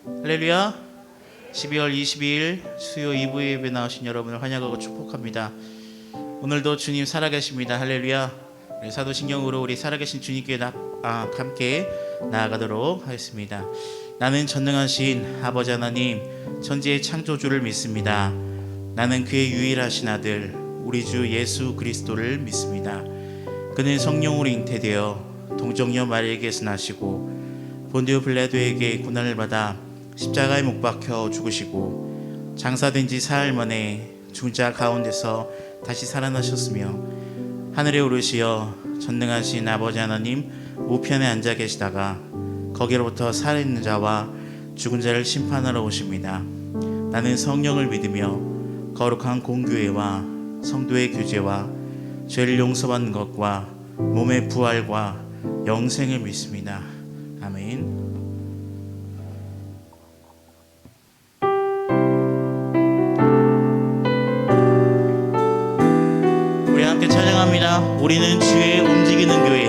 할렐루야. 12월 22일 수요 2부 예배 나오신 여러분을 환영하고 축복합니다. 오늘도 주님 살아계십니다. 할렐루야. 사도신경으로 우리 살아계신 주님께 함께 나아가도록 하겠습니다. 나는 전능하신 아버지 하나님 천지의 창조주를 믿습니다. 나는 그의 유일하신 아들 우리 주 예수 그리스도를 믿습니다. 그는 성령으로 잉태되어 동정녀 마리아에게서 나시고 본디오 빌라도에게 고난을 받아 십자가에 못 박혀 죽으시고 장사된 지 사흘 만에 죽은 자 가운데서 다시 살아나셨으며 하늘에 오르시어 전능하신 아버지 하나님 우편에 앉아 계시다가 거기로부터 살아있는 자와 죽은 자를 심판하러 오십니다. 나는 성령을 믿으며 거룩한 공교회와 성도의 교제와 죄를 용서받는 것과 몸의 부활과 영생을 믿습니다. 아멘. 우리 함께 찬양합니다. 우리는 주의 움직이는 교회.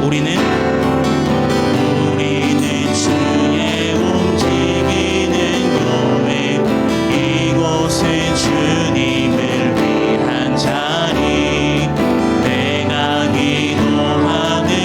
우리는 주의 움직이는 교회. 이곳은 주님을 위한 자리. 내가 기도하는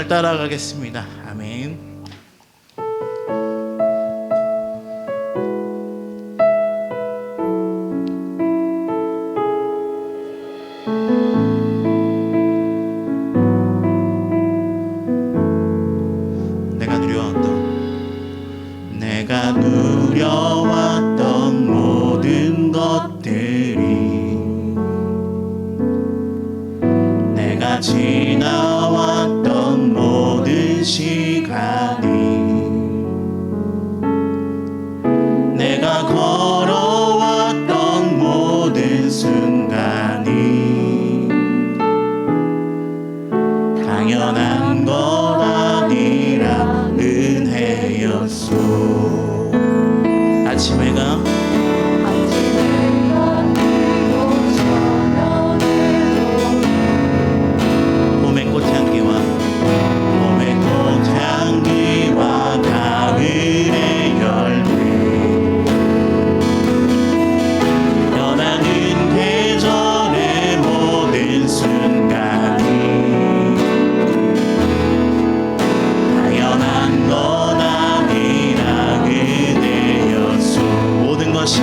말씀을 따라가겠습니다. 아멘. 내가 누려왔던 모든 것들이, 내가 지나왔던 모든 시간이, 내가 걸어왔던 모든 순간이 당연한 것 아니라 은혜였소. 아침해가 봄의 꽃향기와 가을의 열매, 변하는 계절의 모든 순간이 당연한 것 아니라 그대였소. 모든 것이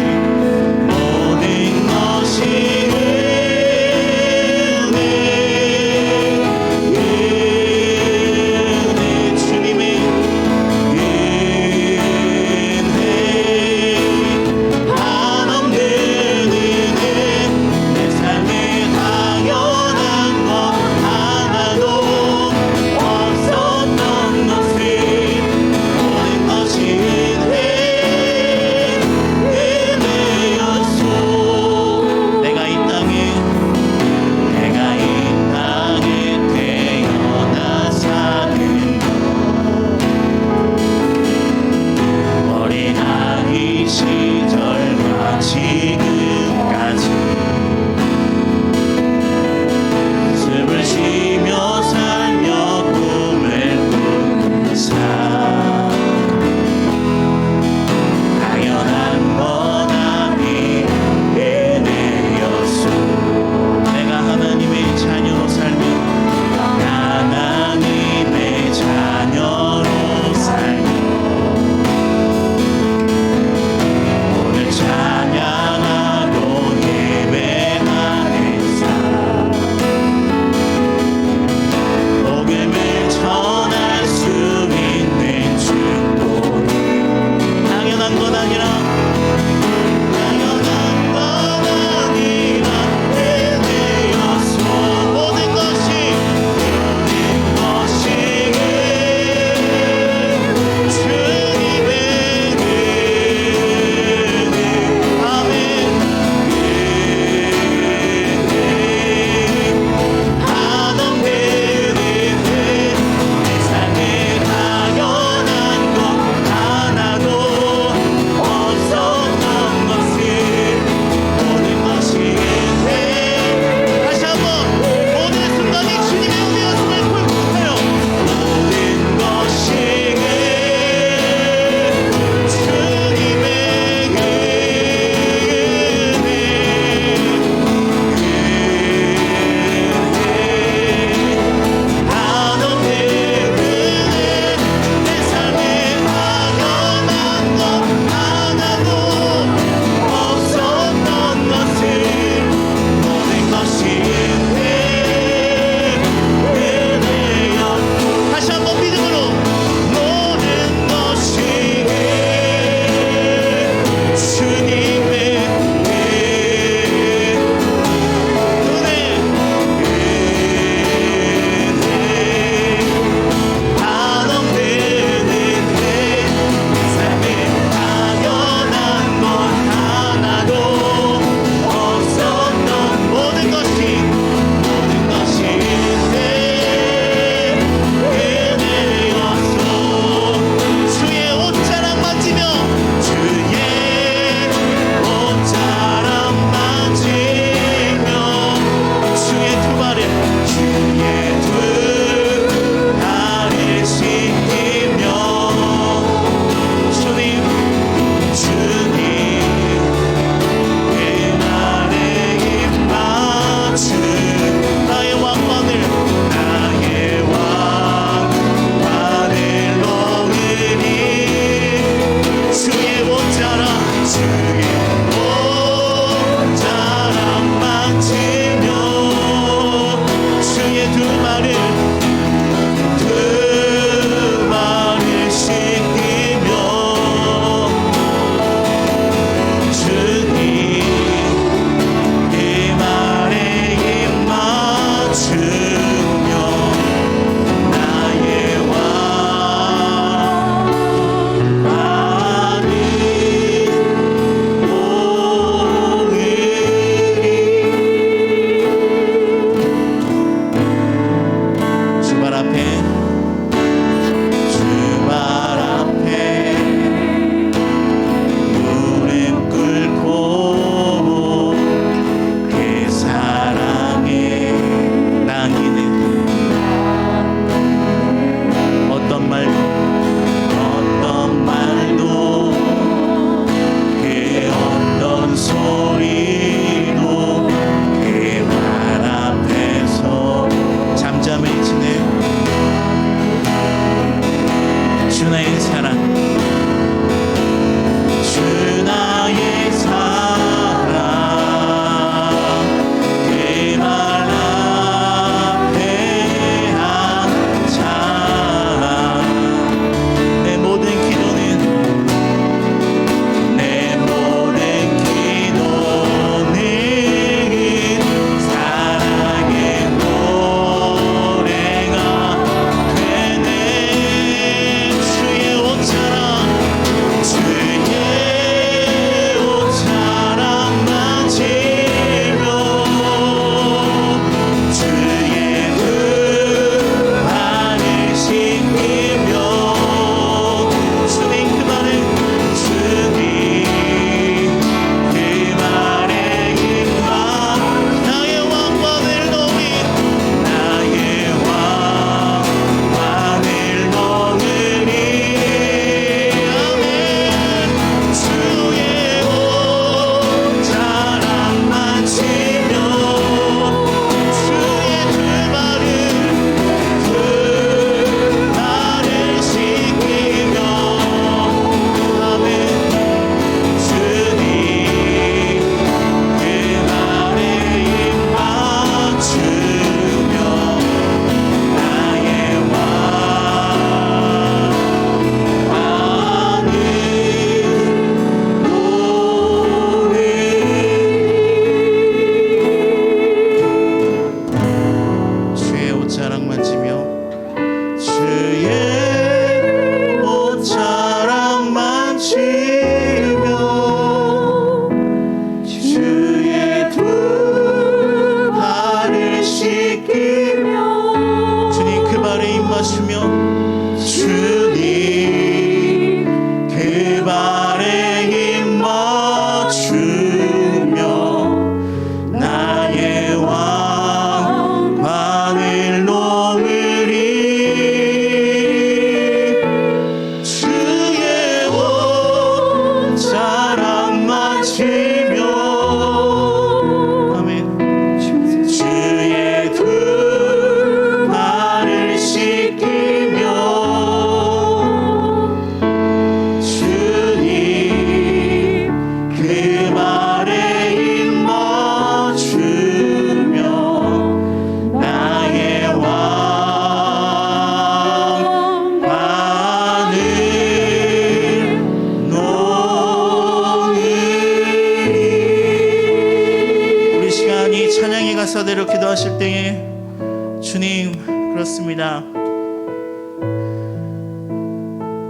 기도하실 때에 주님, 그렇습니다.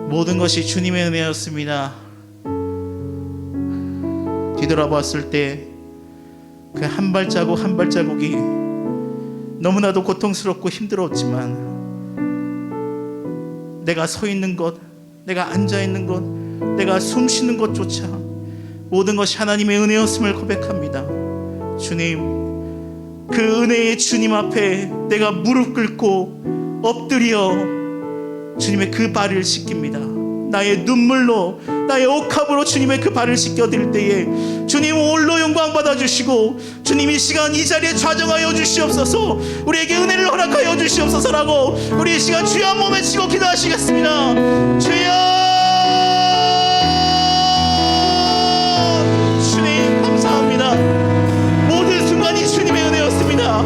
모든 것이 주님의 은혜였습니다. 뒤돌아봤을 때 그 한 발자국 한 발자국이 너무나도 고통스럽고 힘들었지만 내가 서 있는 것, 내가 앉아 있는 것, 내가 숨 쉬는 것조차 모든 것이 하나님의 은혜였음을 고백합니다. 주님, 그 은혜의 주님 앞에 내가 무릎 꿇고 엎드려 주님의 그 발을 씻깁니다. 나의 눈물로, 나의 옥합으로 주님의 그 발을 씻겨드릴 때에 주님 홀로 영광 받아주시고, 주님 이 시간 이 자리에 좌정하여 주시옵소서, 우리에게 은혜를 허락하여 주시옵소서라고 우리 이 시간 주여 한 몸에 치고 기도하시겠습니다. 주여, 주님 감사합니다. 모든 순간이 주님의 은혜였습니다.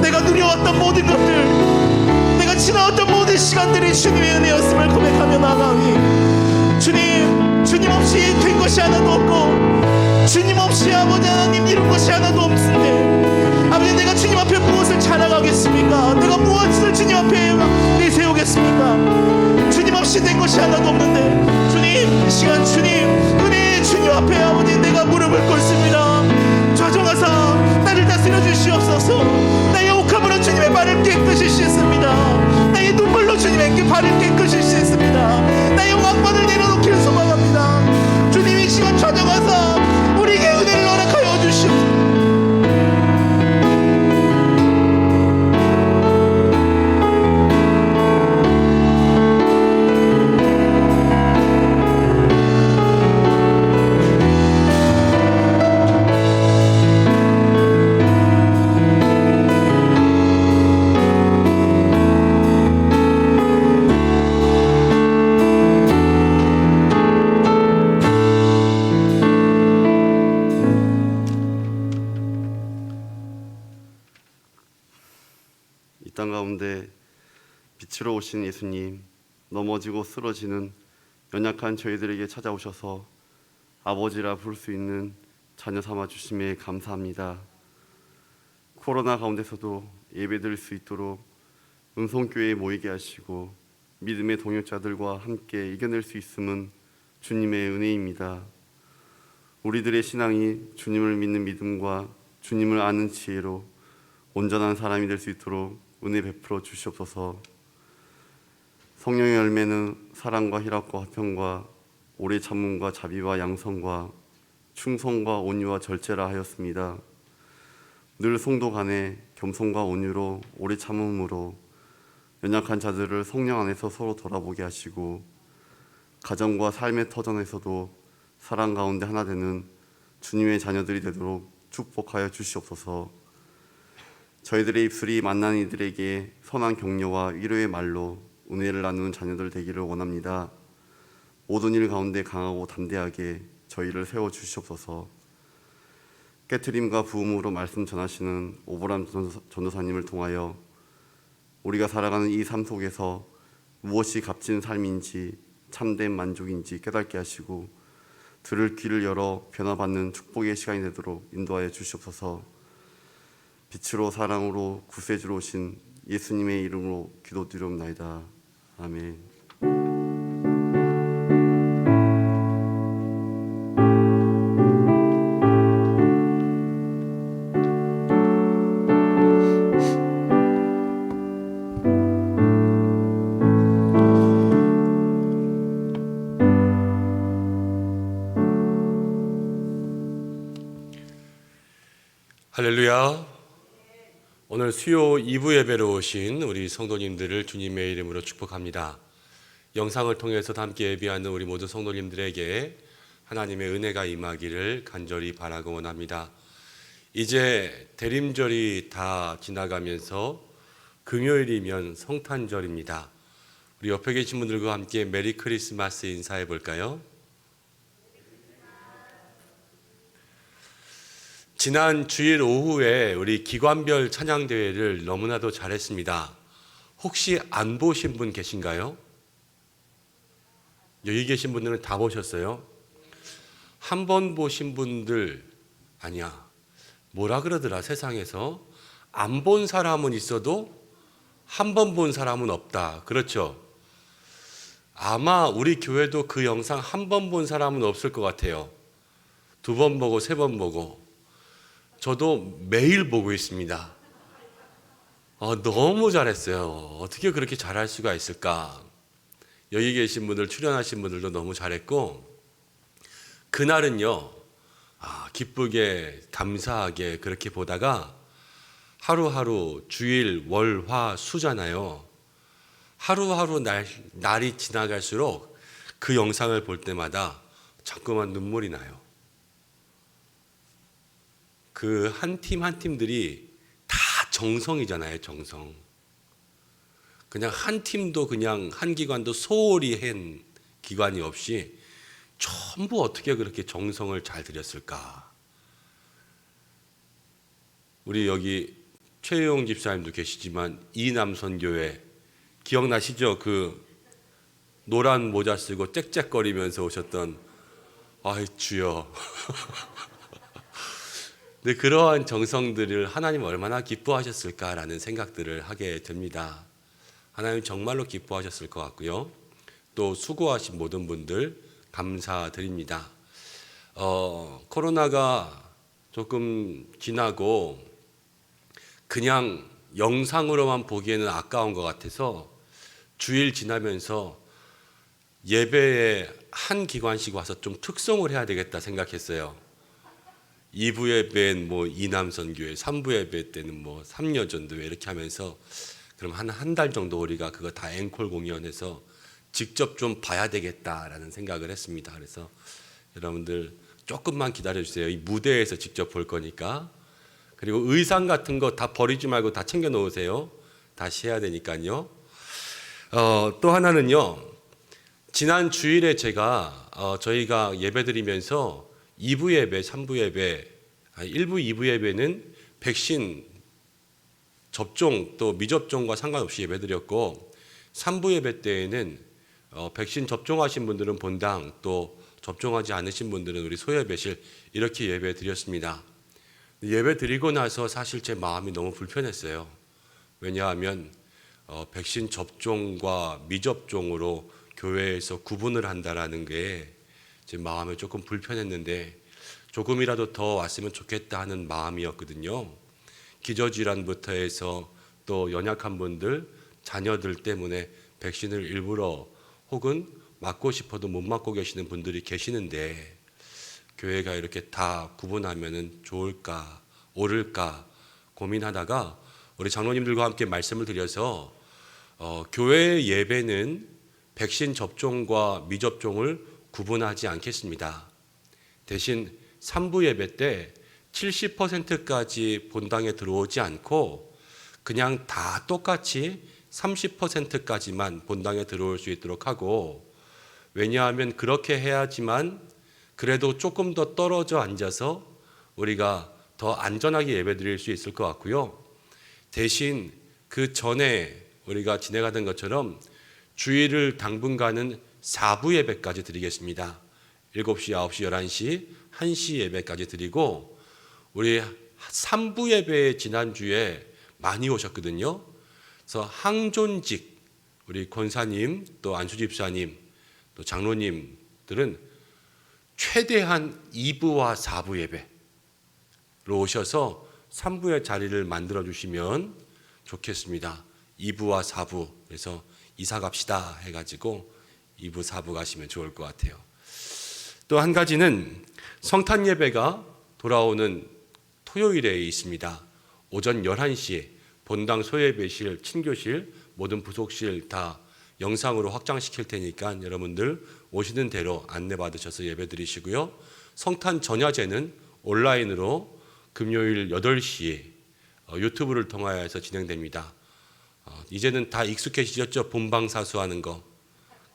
내가 누려왔던 모든 것들, 내가 지나왔던 모든 시간들이 주님의 은혜였음을 고백하며 나아가니 주님, 주님 없이 된 것이 하나도 없고 주님 없이 아버지 하나님 이룬 것이 하나도 없는데, 아버지 내가 주님 앞에 무엇을 자랑하겠습니까? 내가 무엇을 주님 앞에 내세우겠습니까? 주님 없이 된 것이 하나도 없는데 주님, 이 시간 주님 은혜의 주님 앞에 아버지 내가 무릎을 꿇습니다. 좌정하사 나를 다스려 주시옵소서. 나의 옥함으로 주님의 발을 깨끗이 씻습니다. 나의 눈물로 주님의 발을 깨끗이 씻습니다. 나의 왕관을 내려놓기를 소망합니다. 주님 이 시간 좌정하사 우리에게 은혜를 허락하여 주시옵소서. 이 땅 가운데 빛으로 오신 예수님, 넘어지고 쓰러지는 연약한 저희들에게 찾아오셔서 아버지라 부를 수 있는 자녀 삼아 주심에 감사합니다. 코로나 가운데서도 예배드릴 수 있도록 은송교회에 모이게 하시고 믿음의 동역자들과 함께 이겨낼 수 있음은 주님의 은혜입니다. 우리들의 신앙이 주님을 믿는 믿음과 주님을 아는 지혜로 온전한 사람이 될 수 있도록 은혜 베풀어 주시옵소서. 성령의 열매는 사랑과 희락과 화평과 오래 참음과 자비와 양성과 충성과 온유와 절제라 하였습니다. 늘 성도 간에 겸손과 온유로 오래 참음으로 연약한 자들을 성령 안에서 서로 돌아보게 하시고, 가정과 삶의 터전에서도 사랑 가운데 하나 되는 주님의 자녀들이 되도록 축복하여 주시옵소서. 저희들의 입술이 만나는 이들에게 선한 격려와 위로의 말로 은혜를 나누는 자녀들 되기를 원합니다. 모든 일 가운데 강하고 담대하게 저희를 세워주시옵소서. 깨트림과 부음으로 말씀 전하시는 오보람 전도사님을 통하여 우리가 살아가는 이 삶 속에서 무엇이 값진 삶인지 참된 만족인지 깨닫게 하시고 들을 귀를 열어 변화받는 축복의 시간이 되도록 인도하여 주시옵소서. 빛으로 사랑으로 구세주로 오신 예수님의 이름으로 기도드리옵나이다. 아멘. 할렐루야. 오늘 수요 2부 예배로 오신 우리 성도님들을 주님의 이름으로 축복합니다. 영상을 통해서 함께 예배하는 우리 모든 성도님들에게 하나님의 은혜가 임하기를 간절히 바라고 원합니다. 이제 대림절이 다 지나가면서 금요일이면 성탄절입니다. 우리 옆에 계신 분들과 함께 메리 크리스마스 인사해 볼까요? 지난 주일 오후에 우리 기관별 찬양대회를 너무나도 잘했습니다. 혹시 안 보신 분 계신가요? 여기 계신 분들은 다 보셨어요? 한 번 보신 분들, 아니야, 뭐라 그러더라 세상에서, 안 본 사람은 있어도 한 번 본 사람은 없다. 그렇죠? 아마 우리 교회도 그 영상 한 번 본 사람은 없을 것 같아요. 2번 보고 3번 보고. 저도 매일 보고 있습니다. 너무 잘했어요. 어떻게 그렇게 잘할 수가 있을까? 여기 계신 분들, 출연하신 분들도 너무 잘했고, 그날은요, 기쁘게, 감사하게 그렇게 보다가 하루하루 주일, 월, 화, 수잖아요. 하루하루 날이 지나갈수록 그 영상을 볼 때마다 자꾸만 눈물이 나요. 그 한 팀 한 팀들이 다 정성이잖아요, 정성. 그냥 한 팀도 그냥 한 기관도 소홀히 한 기관이 없이 전부 어떻게 그렇게 정성을 잘 들였을까? 우리 여기 최용 집사님도 계시지만 이남선교회 기억나시죠? 그 노란 모자 쓰고 짹짹거리면서 오셨던 아이 주여. 근데 그러한 정성들을 하나님 얼마나 기뻐하셨을까라는 생각들을 하게 됩니다. 하나님 정말로 기뻐하셨을 것 같고요. 또 수고하신 모든 분들 감사드립니다. 코로나가 조금 지나고 그냥 영상으로만 보기에는 아까운 것 같아서 주일 지나면서 예배에 한 기관씩 와서 좀 특송을 해야 되겠다 생각했어요. 2부 예배는 뭐 이남선교회, 3부 예배 때는 뭐 삼여전도회 이렇게 하면서 그럼 한 달 정도 우리가 그거 다 앵콜 공연해서 직접 좀 봐야 되겠다라는 생각을 했습니다. 그래서 여러분들 조금만 기다려 주세요. 이 무대에서 직접 볼 거니까. 그리고 의상 같은 거 다 버리지 말고 다 챙겨 놓으세요. 다시 해야 되니까요. 또 하나는요. 지난 주일에 제가 저희가 예배 드리면서 2부 예배, 3부 예배, 1부, 2부 예배는 백신 접종 또 미접종과 상관없이 예배 드렸고 3부 예배 때에는 백신 접종하신 분들은 본당 또 접종하지 않으신 분들은 우리 소예배실 이렇게 예배 드렸습니다. 예배 드리고 나서 사실 제 마음이 너무 불편했어요. 왜냐하면 백신 접종과 미접종으로 교회에서 구분을 한다라는 게 제 마음에 조금 불편했는데 조금이라도 더 왔으면 좋겠다 하는 마음이었거든요. 기저질환부터 해서 또 연약한 분들, 자녀들 때문에 백신을 일부러 혹은 맞고 싶어도 못 맞고 계시는 분들이 계시는데 교회가 이렇게 다 구분하면 좋을까, 옳을까 고민하다가 우리 장로님들과 함께 말씀을 드려서 교회 예배는 백신 접종과 미접종을 구분하지 않겠습니다. 대신 3부 예배 때 70%까지 본당에 들어오지 않고 그냥 다 똑같이 30%까지만 본당에 들어올 수 있도록 하고, 왜냐하면 그렇게 해야지만 그래도 조금 더 떨어져 앉아서 우리가 더 안전하게 예배드릴 수 있을 것 같고요. 대신 그 전에 우리가 지내가던 것처럼 주일을 당분간은 4부 예배까지 드리겠습니다. 7시, 9시, 11시, 1시 예배까지 드리고 우리 3부 예배 지난주에 많이 오셨거든요. 그래서 항존직 우리 권사님 또 안수집사님 또 장로님들은 최대한 2부와 4부 예배로 오셔서 3부의 자리를 만들어 주시면 좋겠습니다. 2부와 4부 그래서 이사 갑시다 해가지고 2부 4부 가시면 좋을 것 같아요. 또 한 가지는 성탄 예배가 돌아오는 토요일에 있습니다. 오전 11시에 본당 소예배실, 친교실, 모든 부속실 다 영상으로 확장시킬 테니까 여러분들 오시는 대로 안내받으셔서 예배드리시고요. 성탄 전야제는 온라인으로 금요일 8시에 유튜브를 통하여서 진행됩니다. 이제는 다 익숙해지셨죠? 본방사수하는 거.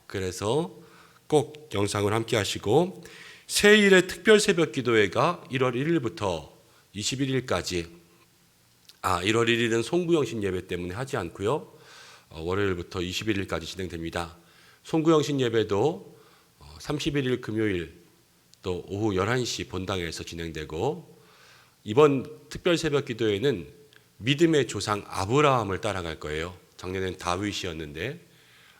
그래서 꼭 영상을 함께 하시고 새해일의 특별 새벽 기도회가 1월 1일부터 21일까지 1월 1일은 송구영신 예배 때문에 하지 않고요. 월요일부터 21일까지 진행됩니다. 송구영신 예배도 31일 금요일 또 오후 11시 본당에서 진행되고 이번 특별 새벽 기도회는 믿음의 조상 아브라함을 따라갈 거예요. 작년엔 다윗이었는데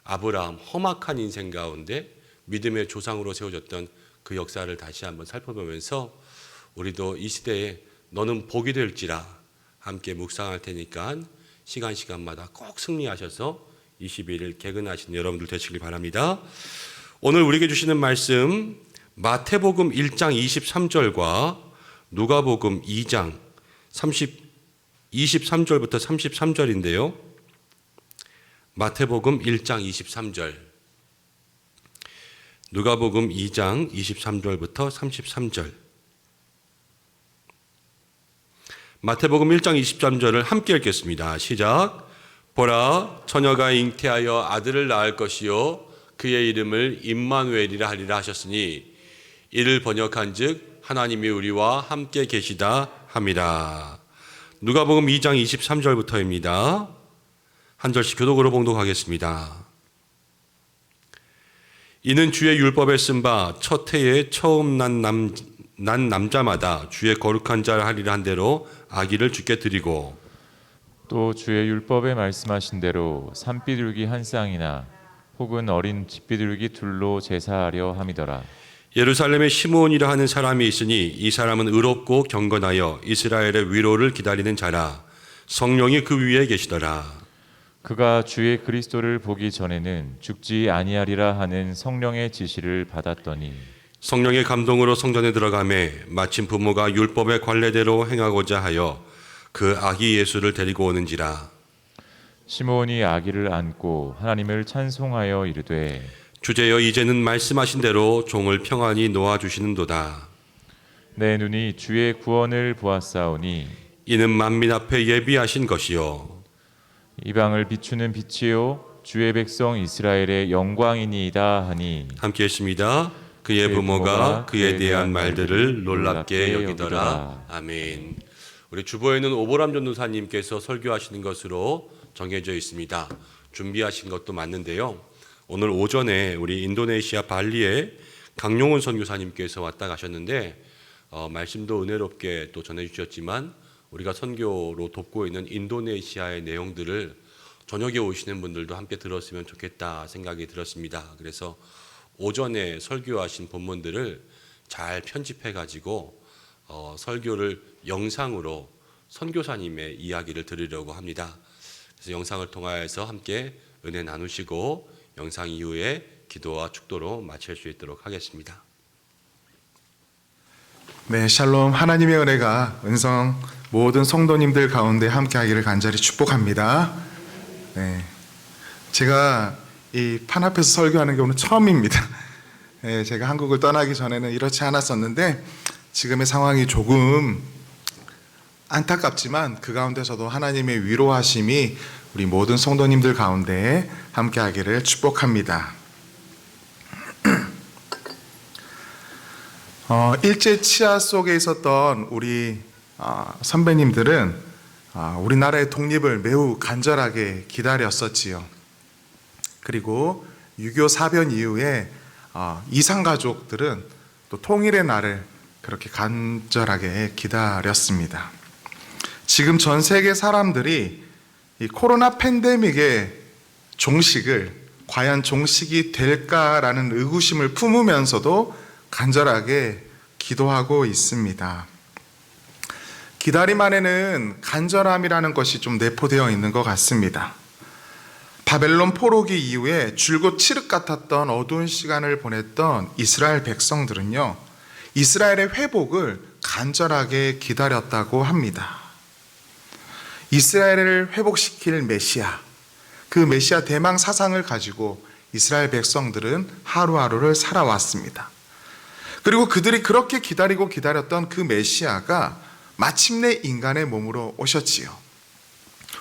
아브라함, 험악한 인생 가운데 믿음의 조상으로 세워졌던 그 역사를 다시 한번 살펴보면서 우리도 이 시대에 너는 복이 될지라 함께 묵상할 테니까 시간마다 꼭 승리하셔서 21일 개근하시는 여러분들 되시길 바랍니다. 오늘 우리에게 주시는 말씀 마태복음 1장 23절과 누가복음 2장 23절부터 33절인데요. 마태복음 1장 23절, 누가복음 2장 23절부터 33절. 마태복음 1장 23절을 함께 읽겠습니다. 시작. 보라, 처녀가 잉태하여 아들을 낳을 것이요 그의 이름을 임마누엘이라 하리라 하셨으니 이를 번역한즉 하나님이 우리와 함께 계시다 함이라. 누가복음 2장 23절부터입니다. 한 절씩 교독으로 봉독하겠습니다. 이는 주의 율법에 쓴 바 첫 해에 처음 난 남자마다 주의 거룩한 자를 하리라 한 대로 아기를 주께 드리고 또 주의 율법에 말씀하신 대로 산비둘기 한 쌍이나 혹은 어린 집비둘기 둘로 제사하려 함이더라. 예루살렘에 시므온이라 하는 사람이 있으니 이 사람은 의롭고 경건하여 이스라엘의 위로를 기다리는 자라. 성령이 그 위에 계시더라. 그가 주의 그리스도를 보기 전에는 죽지 아니하리라 하는 성령의 지시를 받았더니 성령의 감동으로 성전에 들어가매 마침 부모가 율법의 관례대로 행하고자 하여 그 아기 예수를 데리고 오는지라. 시므온이 아기를 안고 하나님을 찬송하여 이르되 주제여 이제는 말씀하신 대로 종을 평안히 놓아주시는도다. 내 눈이 주의 구원을 보았사오니 이는 만민 앞에 예비하신 것이요 이방을 비추는 빛이요 주의 백성 이스라엘의 영광이니이다 하니. 함께 했습니다. 그의 부모가 그에 대한 말들을 놀랍게 여기더라. 아멘. 우리 주보에는 오보람 전도사님께서 설교하시는 것으로 정해져 있습니다. 준비하신 것도 맞는데요. 오늘 오전에 우리 인도네시아 발리에 강용훈 선교사님께서 왔다 가셨는데 말씀도 은혜롭게 또 전해주셨지만 우리가 선교로 돕고 있는 인도네시아의 내용들을 저녁에 오시는 분들도 함께 들었으면 좋겠다 생각이 들었습니다. 그래서 오전에 설교하신 본문들을 잘 편집해가지고 설교를 영상으로 선교사님의 이야기를 들으려고 합니다. 그래서 영상을 통하여서 함께 은혜 나누시고 영상 이후에 기도와 축도로 마칠 수 있도록 하겠습니다. 네, 샬롬. 하나님의 은혜가 은성 모든 성도님들 가운데 함께하기를 간절히 축복합니다. 네, 제가 이 판 앞에서 설교하는 경우는 처음입니다. 네, 제가 한국을 떠나기 전에는 이렇지 않았었는데 지금의 상황이 조금 안타깝지만 그 가운데서도 하나님의 위로하심이 우리 모든 성도님들 가운데 함께하기를 축복합니다. 일제 치하 속에 있었던 우리 선배님들은 우리나라의 독립을 매우 간절하게 기다렸었지요. 그리고 6.25 사변 이후에 이산가족들은 또 통일의 날을 그렇게 간절하게 기다렸습니다. 지금 전 세계 사람들이 이 코로나 팬데믹의 종식을 과연 종식이 될까라는 의구심을 품으면서도 간절하게 기도하고 있습니다. 기다림 안에는 간절함이라는 것이 좀 내포되어 있는 것 같습니다. 바벨론 포로기 이후에 줄곧 칠흑 같았던 어두운 시간을 보냈던 이스라엘 백성들은요, 이스라엘의 회복을 간절하게 기다렸다고 합니다. 이스라엘을 회복시킬 메시아, 그 메시아 대망 사상을 가지고 이스라엘 백성들은 하루하루를 살아왔습니다. 그리고 그들이 그렇게 기다리고 기다렸던 그 메시아가 마침내 인간의 몸으로 오셨지요.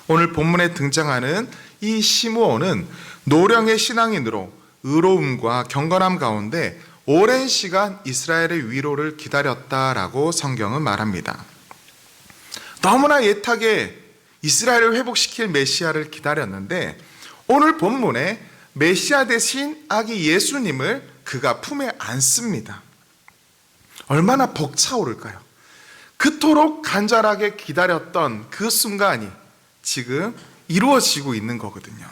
오늘 본문에 등장하는 이 시므온은 노령의 신앙인으로 의로움과 경건함 가운데 오랜 시간 이스라엘의 위로를 기다렸다라고 성경은 말합니다. 너무나 애타게 이스라엘을 회복시킬 메시아를 기다렸는데 오늘 본문에 메시아 대신 아기 예수님을 그가 품에 안습니다. 얼마나 벅차오를까요? 그토록 간절하게 기다렸던 그 순간이 지금 이루어지고 있는 거거든요.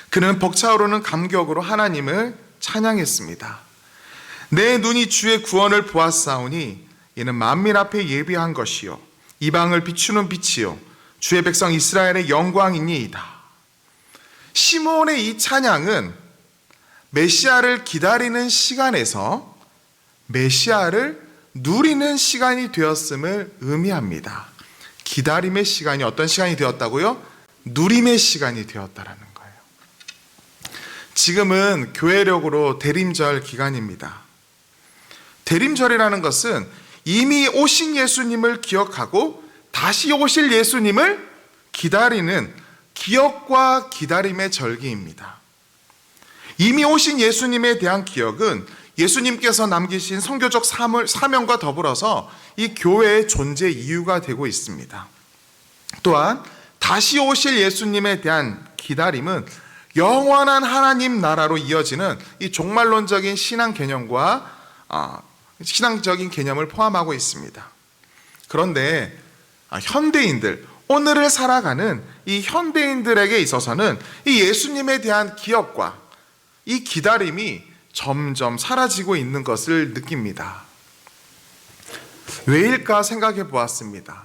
그는 벅차오르는 감격으로 하나님을 찬양했습니다. 내 눈이 주의 구원을 보았사오니 이는 만민 앞에 예비한 것이요 이방을 비추는 빛이요 주의 백성 이스라엘의 영광이니이다. 시므온의 이 찬양은 메시아를 기다리는 시간에서 메시아를 누리는 시간이 되었음을 의미합니다. 기다림의 시간이 어떤 시간이 되었다고요? 누림의 시간이 되었다라는 거예요. 지금은 교회력으로 대림절 기간입니다. 대림절이라는 것은 이미 오신 예수님을 기억하고 다시 오실 예수님을 기다리는 기억과 기다림의 절기입니다. 이미 오신 예수님에 대한 기억은 예수님께서 남기신 선교적 사명과 더불어서 이 교회의 존재 이유가 되고 있습니다. 또한 다시 오실 예수님에 대한 기다림은 영원한 하나님 나라로 이어지는 이 종말론적인 신앙 개념과 신앙적인 개념을 포함하고 있습니다. 그런데 현대인들, 오늘을 살아가는 이 현대인들에게 있어서는 이 예수님에 대한 기억과 이 기다림이 점점 사라지고 있는 것을 느낍니다. 왜일까 생각해 보았습니다.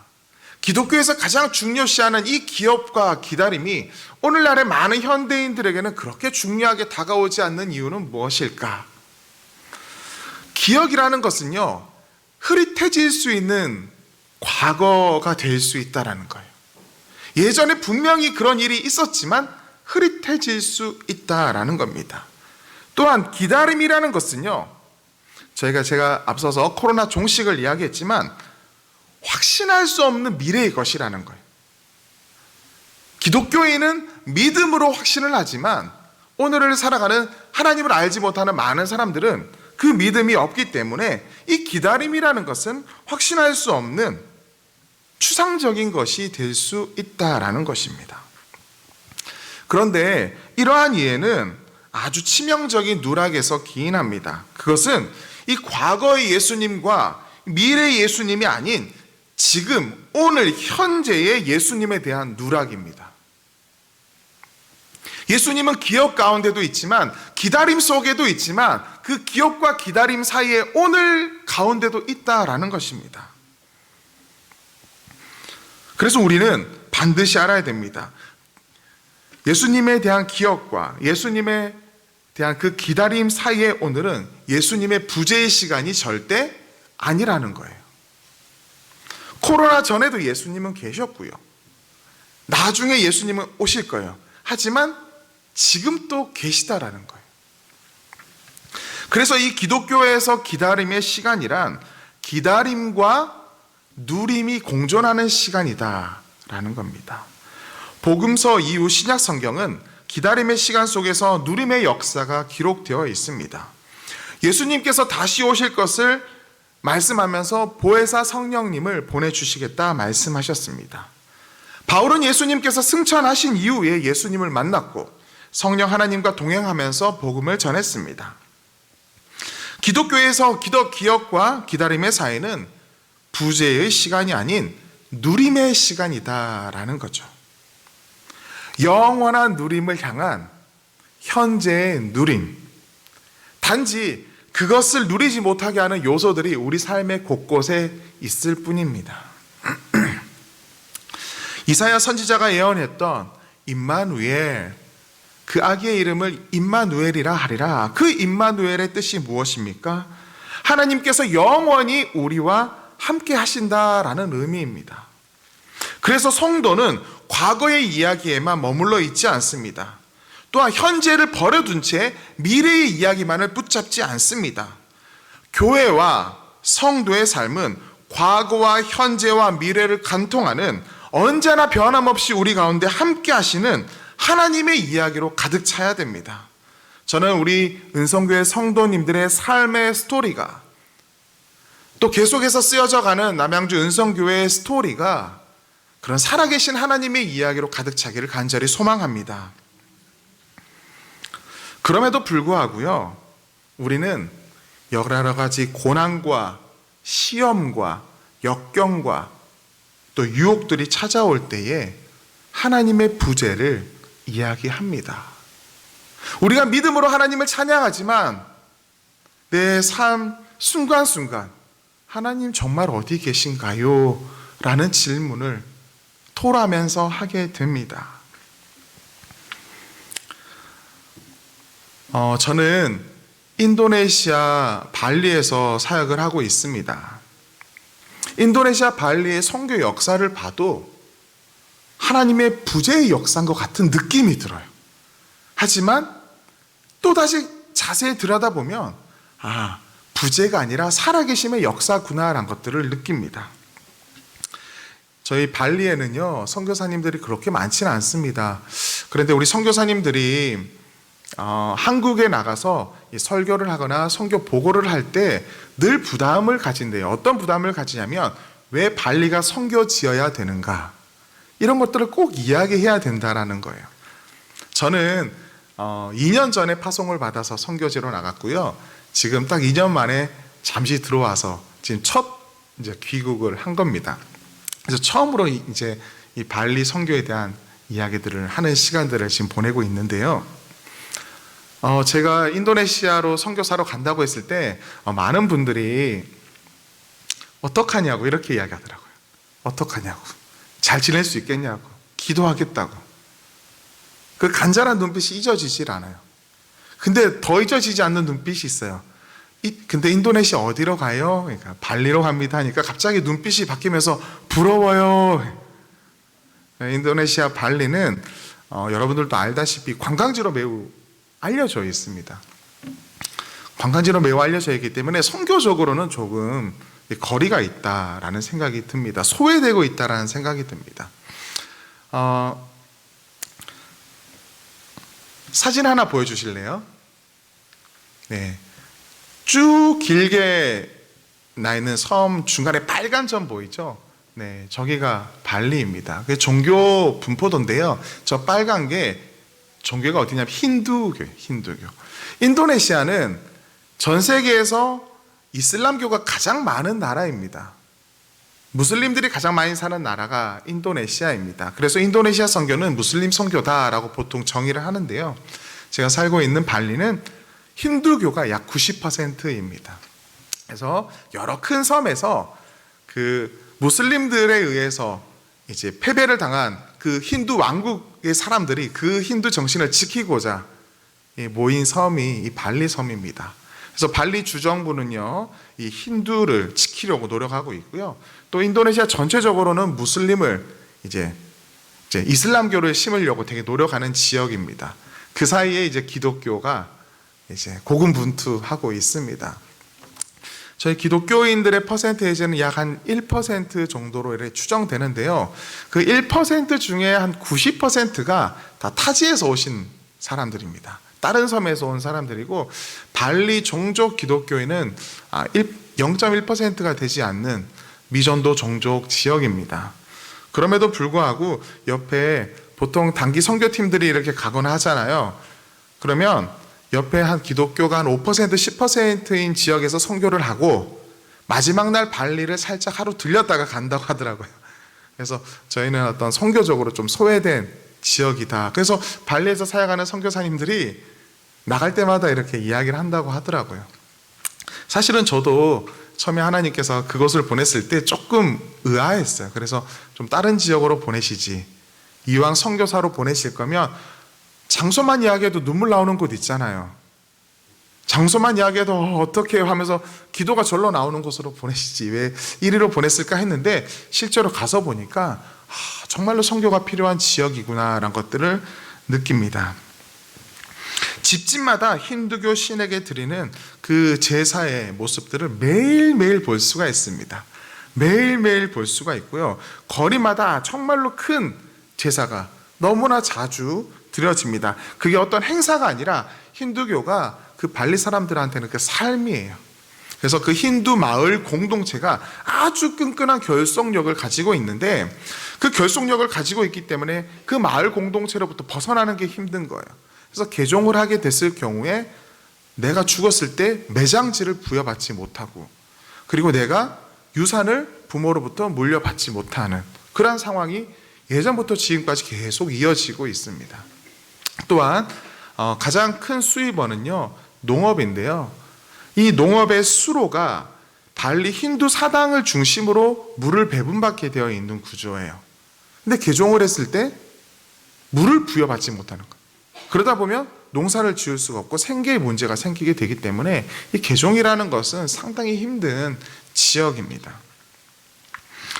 기독교에서 가장 중요시하는 이 기업과 기다림이 오늘날의 많은 현대인들에게는 그렇게 중요하게 다가오지 않는 이유는 무엇일까? 기억이라는 것은요, 흐릿해질 수 있는 과거가 될 수 있다는 거예요. 예전에 분명히 그런 일이 있었지만 흐릿해질 수 있다라는 겁니다. 또한 기다림이라는 것은요, 제가 앞서서 코로나 종식을 이야기했지만 확신할 수 없는 미래의 것이라는 거예요. 기독교인은 믿음으로 확신을 하지만 오늘을 살아가는 하나님을 알지 못하는 많은 사람들은 그 믿음이 없기 때문에 이 기다림이라는 것은 확신할 수 없는 추상적인 것이 될 수 있다라는 것입니다. 그런데 이러한 이해는 아주 치명적인 누락에서 기인합니다. 그것은 이 과거의 예수님과 미래의 예수님이 아닌 지금, 오늘, 현재의 예수님에 대한 누락입니다. 예수님은 기억 가운데도 있지만 기다림 속에도 있지만 그 기억과 기다림 사이에 오늘 가운데도 있다라는 것입니다. 그래서 우리는 반드시 알아야 됩니다. 예수님에 대한 기억과 예수님에 대한 그 기다림 사이에 오늘은 예수님의 부재의 시간이 절대 아니라는 거예요. 코로나 전에도 예수님은 계셨고요. 나중에 예수님은 오실 거예요. 하지만 지금 또 계시다라는 거예요. 그래서 이 기독교에서 기다림의 시간이란 기다림과 누림이 공존하는 시간이다라는 겁니다. 복음서 이후 신약 성경은 기다림의 시간 속에서 누림의 역사가 기록되어 있습니다. 예수님께서 다시 오실 것을 말씀하면서 보혜사 성령님을 보내주시겠다 말씀하셨습니다. 바울은 예수님께서 승천하신 이후에 예수님을 만났고 성령 하나님과 동행하면서 복음을 전했습니다. 기독교에서 기억과 기다림의 사이는 부재의 시간이 아닌 누림의 시간이다라는 거죠. 영원한 누림을 향한 현재의 누림. 단지 그것을 누리지 못하게 하는 요소들이 우리 삶의 곳곳에 있을 뿐입니다. 이사야 선지자가 예언했던 임마누엘, 그 아기의 이름을 임마누엘이라 하리라. 그 임마누엘의 뜻이 무엇입니까? 하나님께서 영원히 우리와 함께 하신다라는 의미입니다. 그래서 성도는 과거의 이야기에만 머물러 있지 않습니다. 또한 현재를 버려둔 채 미래의 이야기만을 붙잡지 않습니다. 교회와 성도의 삶은 과거와 현재와 미래를 관통하는 언제나 변함없이 우리 가운데 함께 하시는 하나님의 이야기로 가득 차야 됩니다. 저는 우리 은성교회 성도님들의 삶의 스토리가 또 계속해서 쓰여져 가는 남양주 은성교회의 스토리가 그런 살아계신 하나님의 이야기로 가득 차기를 간절히 소망합니다. 그럼에도 불구하고요, 우리는 여러 가지 고난과 시험과 역경과 또 유혹들이 찾아올 때에 하나님의 부재를 이야기합니다. 우리가 믿음으로 하나님을 찬양하지만 내 삶 순간순간 하나님 정말 어디 계신가요? 라는 질문을 토라면서 하게 됩니다. 저는 인도네시아 발리에서 사역을 하고 있습니다. 인도네시아 발리의 선교 역사를 봐도 하나님의 부재의 역사인 것 같은 느낌이 들어요. 하지만 또다시 자세히 들여다보면 부재가 아니라 살아계심의 역사구나라는 것들을 느낍니다. 저희 발리에는요, 선교사님들이 그렇게 많지는 않습니다. 그런데 우리 선교사님들이 한국에 나가서 설교를 하거나 선교 보고를 할 때 늘 부담을 가진대요. 어떤 부담을 가지냐면 왜 발리가 선교지어야 되는가, 이런 것들을 꼭 이야기해야 된다라는 거예요. 저는 2년 전에 파송을 받아서 선교지로 나갔고요. 지금 딱 2년 만에 잠시 들어와서 지금 첫 귀국을 한 겁니다. 그래서 처음으로 이제 이 발리 선교에 대한 이야기들을 하는 시간들을 지금 보내고 있는데요. 제가 인도네시아로 선교사로 간다고 했을 때 많은 분들이 어떡하냐고 이렇게 이야기하더라고요. 어떡하냐고, 잘 지낼 수 있겠냐고, 기도하겠다고. 그 간절한 눈빛이 잊어지질 않아요. 근데 더 잊어지지 않는 눈빛이 있어요. 근데 인도네시아 어디로 가요? 그러니까 발리로 갑니다 하니까 갑자기 눈빛이 바뀌면서 부러워요. 인도네시아 발리는 여러분들도 알다시피 관광지로 매우 알려져 있습니다. 관광지로 매우 알려져 있기 때문에 선교적으로는 조금 거리가 있다라는 생각이 듭니다. 소외되고 있다라는 생각이 듭니다. 사진 하나 보여주실래요? 네, 쭉 길게 나 있는 섬 중간에 빨간 점 보이죠? 네, 저기가 발리입니다. 그게 종교 분포도인데요. 저 빨간 게 종교가 어디냐면 힌두교예요. 힌두교. 인도네시아는 전 세계에서 이슬람교가 가장 많은 나라입니다. 무슬림들이 가장 많이 사는 나라가 인도네시아입니다. 그래서 인도네시아 선교는 무슬림 선교다라고 보통 정의를 하는데요. 제가 살고 있는 발리는 힌두교가 약 90%입니다. 그래서 여러 큰 섬에서 그 무슬림들에 의해서 이제 패배를 당한 그 힌두 왕국의 사람들이 그 힌두 정신을 지키고자 모인 섬이 이 발리 섬입니다. 그래서 발리 주정부는요, 이 힌두를 지키려고 노력하고 있고요. 또 인도네시아 전체적으로는 무슬림을 이제 이슬람교를 심으려고 되게 노력하는 지역입니다. 그 사이에 이제 기독교가 이제 고군분투하고 있습니다. 저희 기독교인들의 퍼센테이지는 약 한 1% 정도로 이렇게 추정되는데요. 그 1% 중에 한 90%가 다 타지에서 오신 사람들입니다. 다른 섬에서 온 사람들이고, 발리 종족 기독교인은 0.1%가 되지 않는 미전도 종족 지역입니다. 그럼에도 불구하고 옆에 보통 단기 선교팀들이 이렇게 가거나 하잖아요. 그러면 옆에 한 기독교가 한 5%, 10%인 지역에서 선교를 하고 마지막 날 발리를 살짝 하루 들렸다가 간다고 하더라고요. 그래서 저희는 어떤 선교적으로 좀 소외된 지역이다. 그래서 발리에서 사역하는 선교사님들이 나갈 때마다 이렇게 이야기를 한다고 하더라고요. 사실은 저도 처음에 하나님께서 그곳을 보냈을 때 조금 의아했어요. 그래서 좀 다른 지역으로 보내시지, 이왕 선교사로 보내실 거면 장소만 이야기해도 눈물 나오는 곳 있잖아요. 장소만 이야기해도 어떻게 하면서 기도가 절로 나오는 곳으로 보내시지 왜 이리로 보냈을까 했는데, 실제로 가서 보니까 정말로 선교가 필요한 지역이구나라는 것들을 느낍니다. 집집마다 힌두교 신에게 드리는 그 제사의 모습들을 매일매일 볼 수가 있습니다. 매일매일 볼 수가 있고요. 거리마다 정말로 큰 제사가 너무나 자주 드려집니다. 그게 어떤 행사가 아니라 힌두교가 그 발리 사람들한테는 그 삶이에요. 그래서 그 힌두 마을 공동체가 아주 끈끈한 결속력을 가지고 있는데, 그 결속력을 가지고 있기 때문에 그 마을 공동체로부터 벗어나는 게 힘든 거예요. 그래서 개종을 하게 됐을 경우에 내가 죽었을 때 매장지를 부여받지 못하고, 그리고 내가 유산을 부모로부터 물려받지 못하는 그러한 상황이 예전부터 지금까지 계속 이어지고 있습니다. 또한 가장 큰 수입원은요, 농업인데요. 이 농업의 수로가 발리 힌두 사당을 중심으로 물을 배분받게 되어 있는 구조예요. 근데 개종을 했을 때 물을 부여받지 못하는 거예요. 그러다 보면 농사를 지을 수가 없고 생계의 문제가 생기게 되기 때문에 이 개종이라는 것은 상당히 힘든 지역입니다.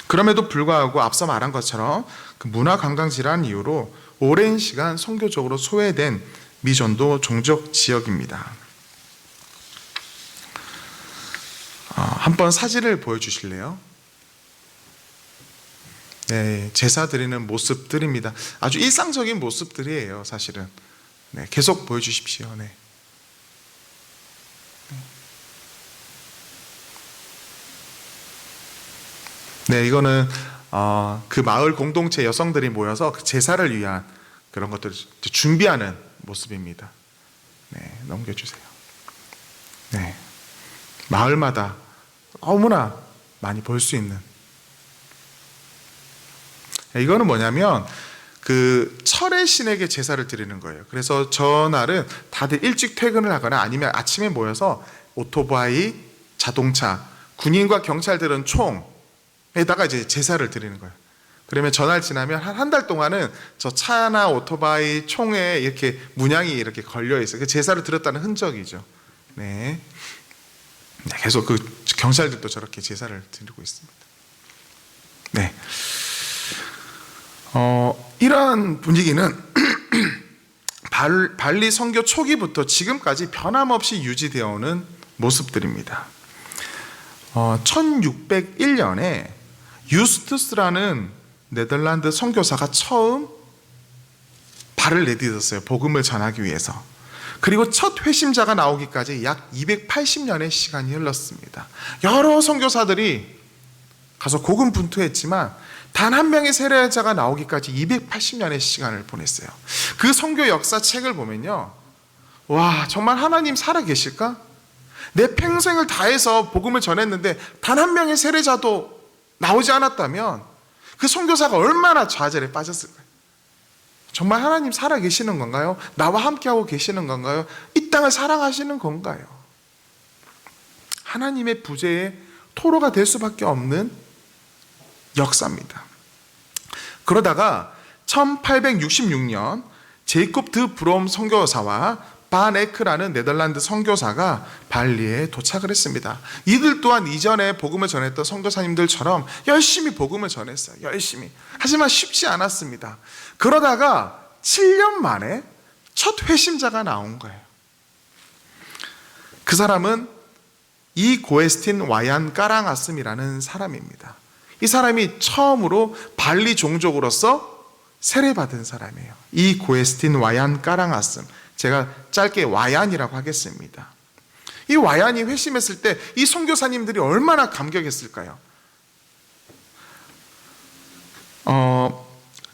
그럼에도 불구하고 앞서 말한 것처럼 그 문화 관광 질환 이후로 오랜 시간 선교적으로 소외된 미전도 종족 지역입니다. 한번 사진을 보여주실래요? 네, 제사 드리는 모습들입니다. 아주 일상적인 모습들이에요, 사실은. 네, 계속 보여주십시오. 네. 네, 이거는 그 마을 공동체 여성들이 모여서 그 제사를 위한 그런 것들을 준비하는 모습입니다. 네, 넘겨주세요. 네, 마을마다 너무나 많이 볼 수 있는. 이거는 뭐냐면 그 철의 신에게 제사를 드리는 거예요. 그래서 전날은 다들 일찍 퇴근을 하거나 아니면 아침에 모여서 오토바이, 자동차, 군인과 경찰들은 총에다가 이제 제사를 드리는 거예요. 그러면 전날 지나면 한 달 동안은 저 차나 오토바이, 총에 이렇게 문양이 이렇게 걸려 있어요. 그 제사를 드렸다는 흔적이죠. 네. 계속 그 경찰들도 저렇게 제사를 드리고 있습니다. 네. 이러한 분위기는 발리 선교 초기부터 지금까지 변함없이 유지되어 오는 모습들입니다. 1601년에 유스투스라는 네덜란드 선교사가 처음 발을 내딛었어요. 복음을 전하기 위해서. 그리고 첫 회심자가 나오기까지 약 280년의 시간이 흘렀습니다. 여러 선교사들이 가서 고군분투했지만 단 한 명의 세례자가 나오기까지 280년의 시간을 보냈어요. 그 선교 역사 책을 보면요, 와, 정말 하나님 살아 계실까? 내 평생을 다해서 복음을 전했는데 단 한 명의 세례자도 나오지 않았다면 그 선교사가 얼마나 좌절에 빠졌을까요? 정말 하나님 살아 계시는 건가요? 나와 함께하고 계시는 건가요? 이 땅을 사랑하시는 건가요? 하나님의 부재의 토로가 될 수밖에 없는 역사입니다. 그러다가 1866년 제이콥 드 브롬 선교사와 반 에크라는 네덜란드 선교사가 발리에 도착을 했습니다. 이들 또한 이전에 복음을 전했던 선교사님들처럼 열심히 복음을 전했어요. 열심히. 하지만 쉽지 않았습니다. 그러다가 7년 만에 첫 회심자가 나온 거예요. 그 사람은 이 고에스틴 와얀 까랑아슴이라는 사람입니다. 이 사람이 처음으로 발리 종족으로서 세례받은 사람이에요. 이 고에스틴 와얀 까랑아슴, 제가 짧게 와얀이라고 하겠습니다. 이 와얀이 회심했을 때 이 선교사님들이 얼마나 감격했을까요?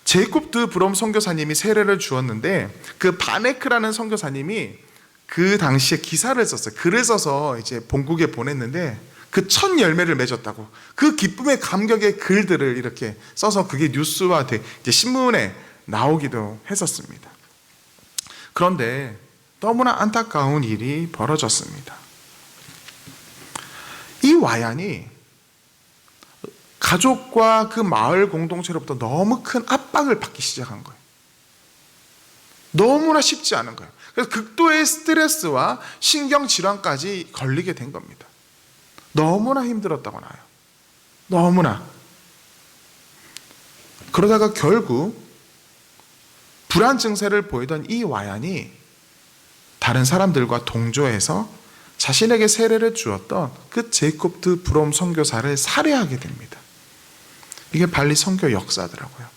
제이콥 드 브롬 선교사님이 세례를 주었는데 그 바네크라는 선교사님이 그 당시에 기사를 썼어요. 글을 써서 이제 본국에 보냈는데 그 첫 열매를 맺었다고, 그 기쁨의 감격의 글들을 이렇게 써서 그게 뉴스화 이제 신문에 나오기도 했었습니다. 그런데 너무나 안타까운 일이 벌어졌습니다. 이 와얀이 가족과 그 마을 공동체로부터 너무 큰 압박을 받기 시작한 거예요. 너무나 쉽지 않은 거예요. 그래서 극도의 스트레스와 신경질환까지 걸리게 된 겁니다. 너무나 힘들었다고 나와요. 너무나. 그러다가 결국 불안 증세를 보이던 이 와얀이 다른 사람들과 동조해서 자신에게 세례를 주었던 그 제이콥 드 브롬 선교사를 살해하게 됩니다. 이게 발리 선교 역사더라고요.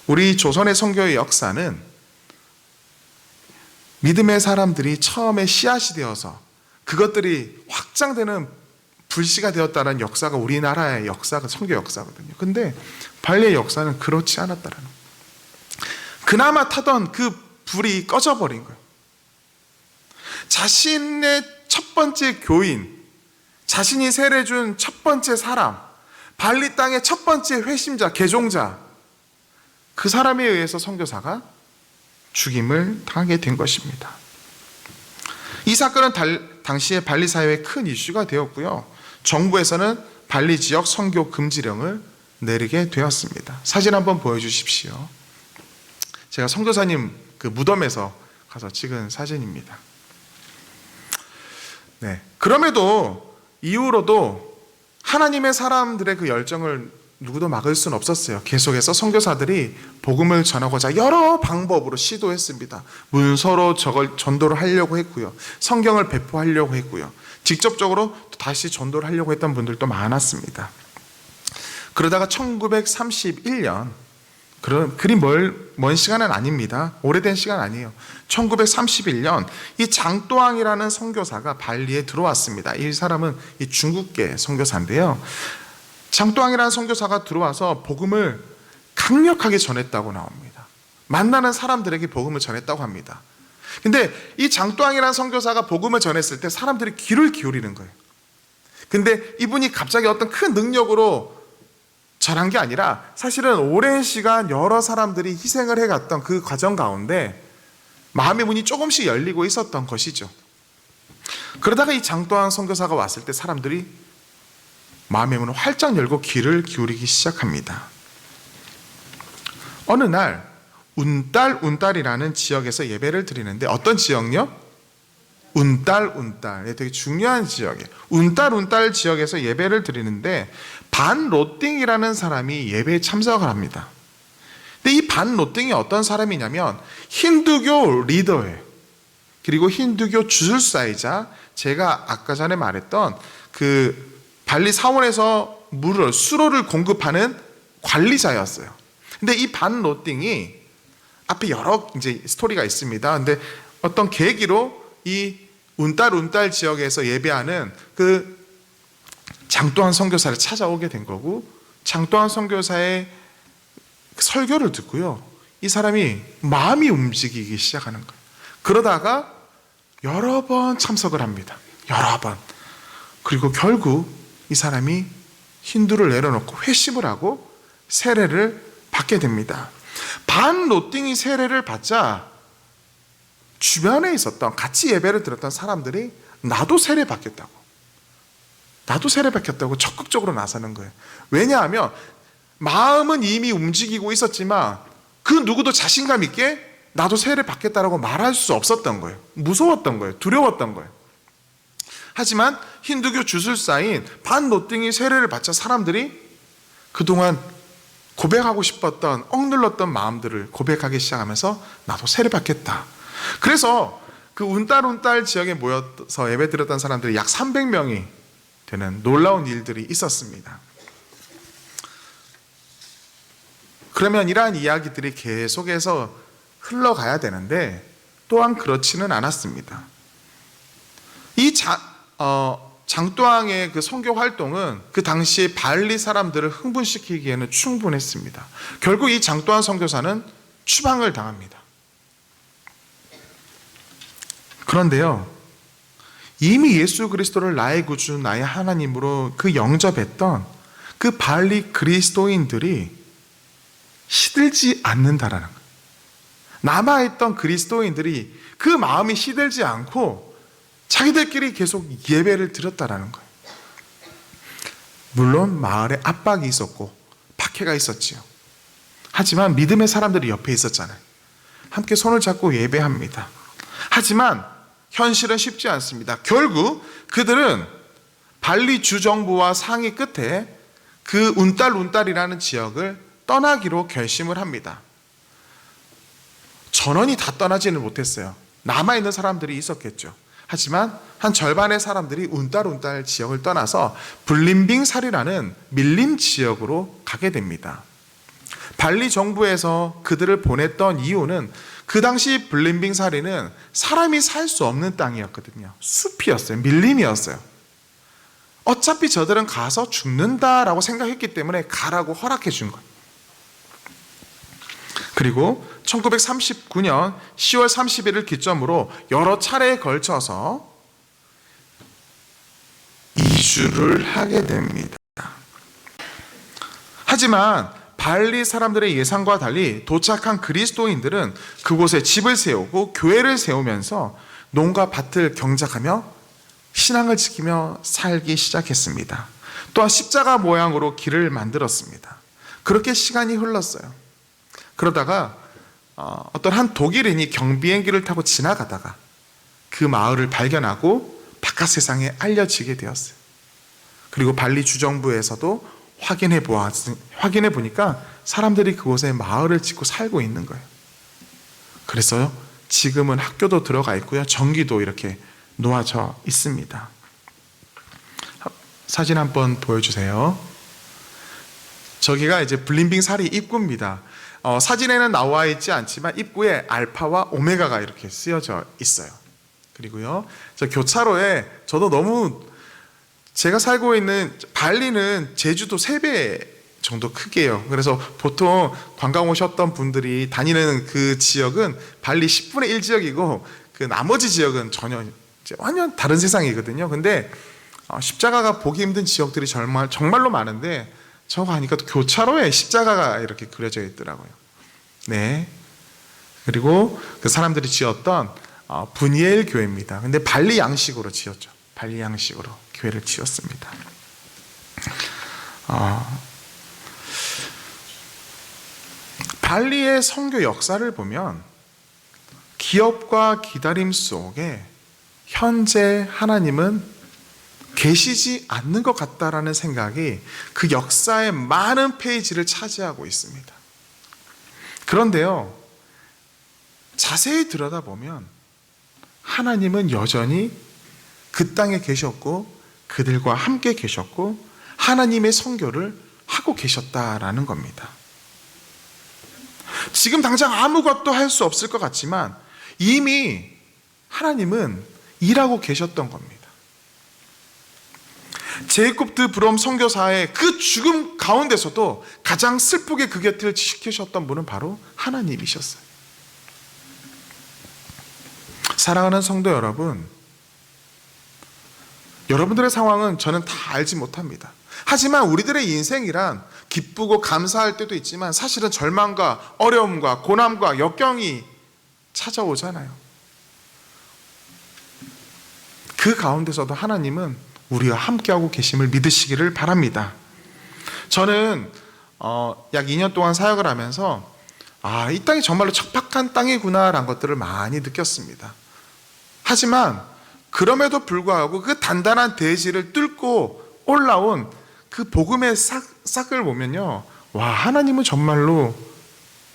우리 조선의 선교의 역사는 믿음의 사람들이 처음에 씨앗이 되어서 그것들이 확장되는 불씨가 되었다는 역사가 우리나라의 역사가 선교 역사거든요. 근데 발리의 역사는 그렇지 않았다는 거예요. 그나마 타던 그 불이 꺼져버린 거예요. 자신의 첫 번째 교인, 자신이 세례준 첫 번째 사람, 발리 땅의 첫 번째 회심자, 개종자, 그 사람에 의해서 선교사가 죽임을 당하게 된 것입니다. 이 사건은 당시에 발리 사회에 큰 이슈가 되었고요. 정부에서는 발리 지역 선교 금지령을 내리게 되었습니다. 사진 한번 보여주십시오. 제가 선교사님 그 무덤에서 가서 찍은 사진입니다. 네. 그럼에도 이후로도 하나님의 사람들의 그 열정을 누구도 막을 수는 없었어요. 계속해서 선교사들이 복음을 전하고자 여러 방법으로 시도했습니다. 문서로 저걸 전도를 하려고 했고요. 성경을 배포하려고 했고요. 직접적으로 또 다시 전도를 하려고 했던 분들도 많았습니다. 그러다가 1931년, 그리 먼 시간은 아닙니다. 오래된 시간 아니에요. 1931년 이 장또항이라는 선교사가 발리에 들어왔습니다. 이 사람은 이 중국계 선교사인데요. 장또항이라는 선교사가 들어와서 복음을 강력하게 전했다고 나옵니다. 만나는 사람들에게 복음을 전했다고 합니다. 근데 이 장또항이라는 선교사가 복음을 전했을 때 사람들이 귀를 기울이는 거예요. 근데 이분이 갑자기 어떤 큰 능력으로 전한 게 아니라 사실은 오랜 시간 여러 사람들이 희생을 해갔던 그 과정 가운데 마음의 문이 조금씩 열리고 있었던 것이죠. 그러다가 이 장또항 선교사가 왔을 때 사람들이 마음의 문을 활짝 열고 귀를 기울이기 시작합니다. 어느 날 운달이라는 지역에서 예배를 드리는데, 어떤 지역요? 운달. 되게 중요한 지역이에요. 운달 지역에서 예배를 드리는데 반 로띵이라는 사람이 예배에 참석을 합니다. 근데 이 반 로띵이 어떤 사람이냐면 힌두교 리더예요. 그리고 힌두교 주술사이자 제가 아까 전에 말했던 그 발리 사원에서 수로를 공급하는 관리자였어요. 근데 이 반 로띵이 앞에 여러 이제 스토리가 있습니다. 근데 어떤 계기로 이 운달 지역에서 예배하는 그 장또항 선교사를 찾아오게 된 거고, 장또항 선교사의 설교를 듣고요, 이 사람이 마음이 움직이기 시작하는 거예요. 그러다가 여러 번 참석을 합니다. 여러 번. 그리고 결국 이 사람이 힌두를 내려놓고 회심을 하고 세례를 받게 됩니다. 반 로띵이 세례를 받자 주변에 있었던, 같이 예배를 드렸던 사람들이 나도 세례 받겠다고 적극적으로 나서는 거예요. 왜냐하면 마음은 이미 움직이고 있었지만 그 누구도 자신감 있게 나도 세례 받겠다라고 말할 수 없었던 거예요. 무서웠던 거예요. 두려웠던 거예요. 하지만 힌두교 주술사인 반 로띵이 세례를 받자 사람들이 그동안 고백하고 싶었던, 억눌렀던 마음들을 고백하기 시작하면서 나도 세례 받겠다. 그래서 그 운달 지역에 모여서 예배 드렸던 사람들이 약 300명이 되는 놀라운 일들이 있었습니다. 그러면 이러한 이야기들이 계속해서 흘러가야 되는데 또한 그렇지는 않았습니다. 이 장또항의 그 선교 활동은 그 당시에 발리 사람들을 흥분시키기에는 충분했습니다. 결국 이 장또항 선교사는 추방을 당합니다. 그런데요, 이미 예수 그리스도를 나의 구주, 나의 하나님으로 그 영접했던 그 발리 그리스도인들이 시들지 않는다라는 거예요. 남아있던 그리스도인들이 그 마음이 시들지 않고 자기들끼리 계속 예배를 드렸다라는 거예요. 물론 마을에 압박이 있었고 박해가 있었지요. 하지만 믿음의 사람들이 옆에 있었잖아요. 함께 손을 잡고 예배합니다. 하지만 현실은 쉽지 않습니다. 결국 그들은 발리 주정부와 상의 끝에 그 운달이라는 지역을 떠나기로 결심을 합니다. 전원이 다 떠나지는 못했어요. 남아있는 사람들이 있었겠죠. 하지만 한 절반의 사람들이 운달 지역을 떠나서 블림빙사리라는 밀림 지역으로 가게 됩니다. 발리 정부에서 그들을 보냈던 이유는 그 당시 블림빙사리는 사람이 살 수 없는 땅이었거든요. 숲이었어요. 밀림이었어요. 어차피 저들은 가서 죽는다라고 생각했기 때문에 가라고 허락해 준 거예요. 그리고 1939년 10월 30일을 기점으로 여러 차례에 걸쳐서 2주 거주를 하게 됩니다. 하지만 발리 사람들의 예상과 달리 도착한 그리스도인들은 그곳에 집을 세우고 교회를 세우면서 농가 밭을 경작하며 신앙을 지키며 살기 시작했습니다. 또한 십자가 모양으로 길을 만들었습니다. 그렇게 시간이 흘렀어요. 그러다가 어떤 한 독일인이 경비행기를 타고 지나가다가 그 마을을 발견하고 바깥 세상에 알려지게 되었어요. 그리고 발리 주정부에서도 확인해 보니까 사람들이 그곳에 마을을 짓고 살고 있는 거예요. 그래서 지금은 학교도 들어가 있고요. 전기도 이렇게 놓아져 있습니다. 사진 한번 보여주세요. 저기가 이제 블린빙 사리 입구입니다. 사진에는 나와 있지 않지만 입구에 알파와 오메가가 이렇게 쓰여져 있어요. 그리고요, 저 교차로에 저도 너무 제가 살고 있는 발리는 제주도 3배 정도 크게요. 그래서 보통 관광 오셨던 분들이 다니는 그 지역은 발리 10분의 1 지역이고 그 나머지 지역은 전혀 완전 다른 세상이거든요. 근데 십자가가 보기 힘든 지역들이 정말로 많은데 저거 하니까 또 교차로에 십자가가 이렇게 그려져 있더라고요. 네. 그리고 그 사람들이 지었던 분이엘 교회입니다. 근데 발리 양식으로 지었죠. 발리 양식으로 교회를 지었습니다. 발리의 선교 역사를 보면 기업과 기다림 속에 현재 하나님은 계시지 않는 것 같다라는 생각이 그 역사의 많은 페이지를 차지하고 있습니다. 그런데요, 자세히 들여다보면 하나님은 여전히 그 땅에 계셨고 그들과 함께 계셨고 하나님의 선교를 하고 계셨다라는 겁니다. 지금 당장 아무것도 할 수 없을 것 같지만 이미 하나님은 일하고 계셨던 겁니다. 제이콥 드 브롬 선교사의 그 죽음 가운데서도 가장 슬프게 그 곁을 지키셨던 분은 바로 하나님이셨어요. 사랑하는 성도 여러분, 여러분들의 상황은 저는 다 알지 못합니다. 하지만 우리들의 인생이란 기쁘고 감사할 때도 있지만 사실은 절망과 어려움과 고난과 역경이 찾아오잖아요. 그 가운데서도 하나님은 우리와 함께하고 계심을 믿으시기를 바랍니다. 저는 약 2년 동안 사역을 하면서 이 땅이 정말로 척박한 땅이구나라는 것들을 많이 느꼈습니다. 하지만 그럼에도 불구하고 그 단단한 대지를 뚫고 올라온 그 복음의 싹을 보면요, 와, 하나님은 정말로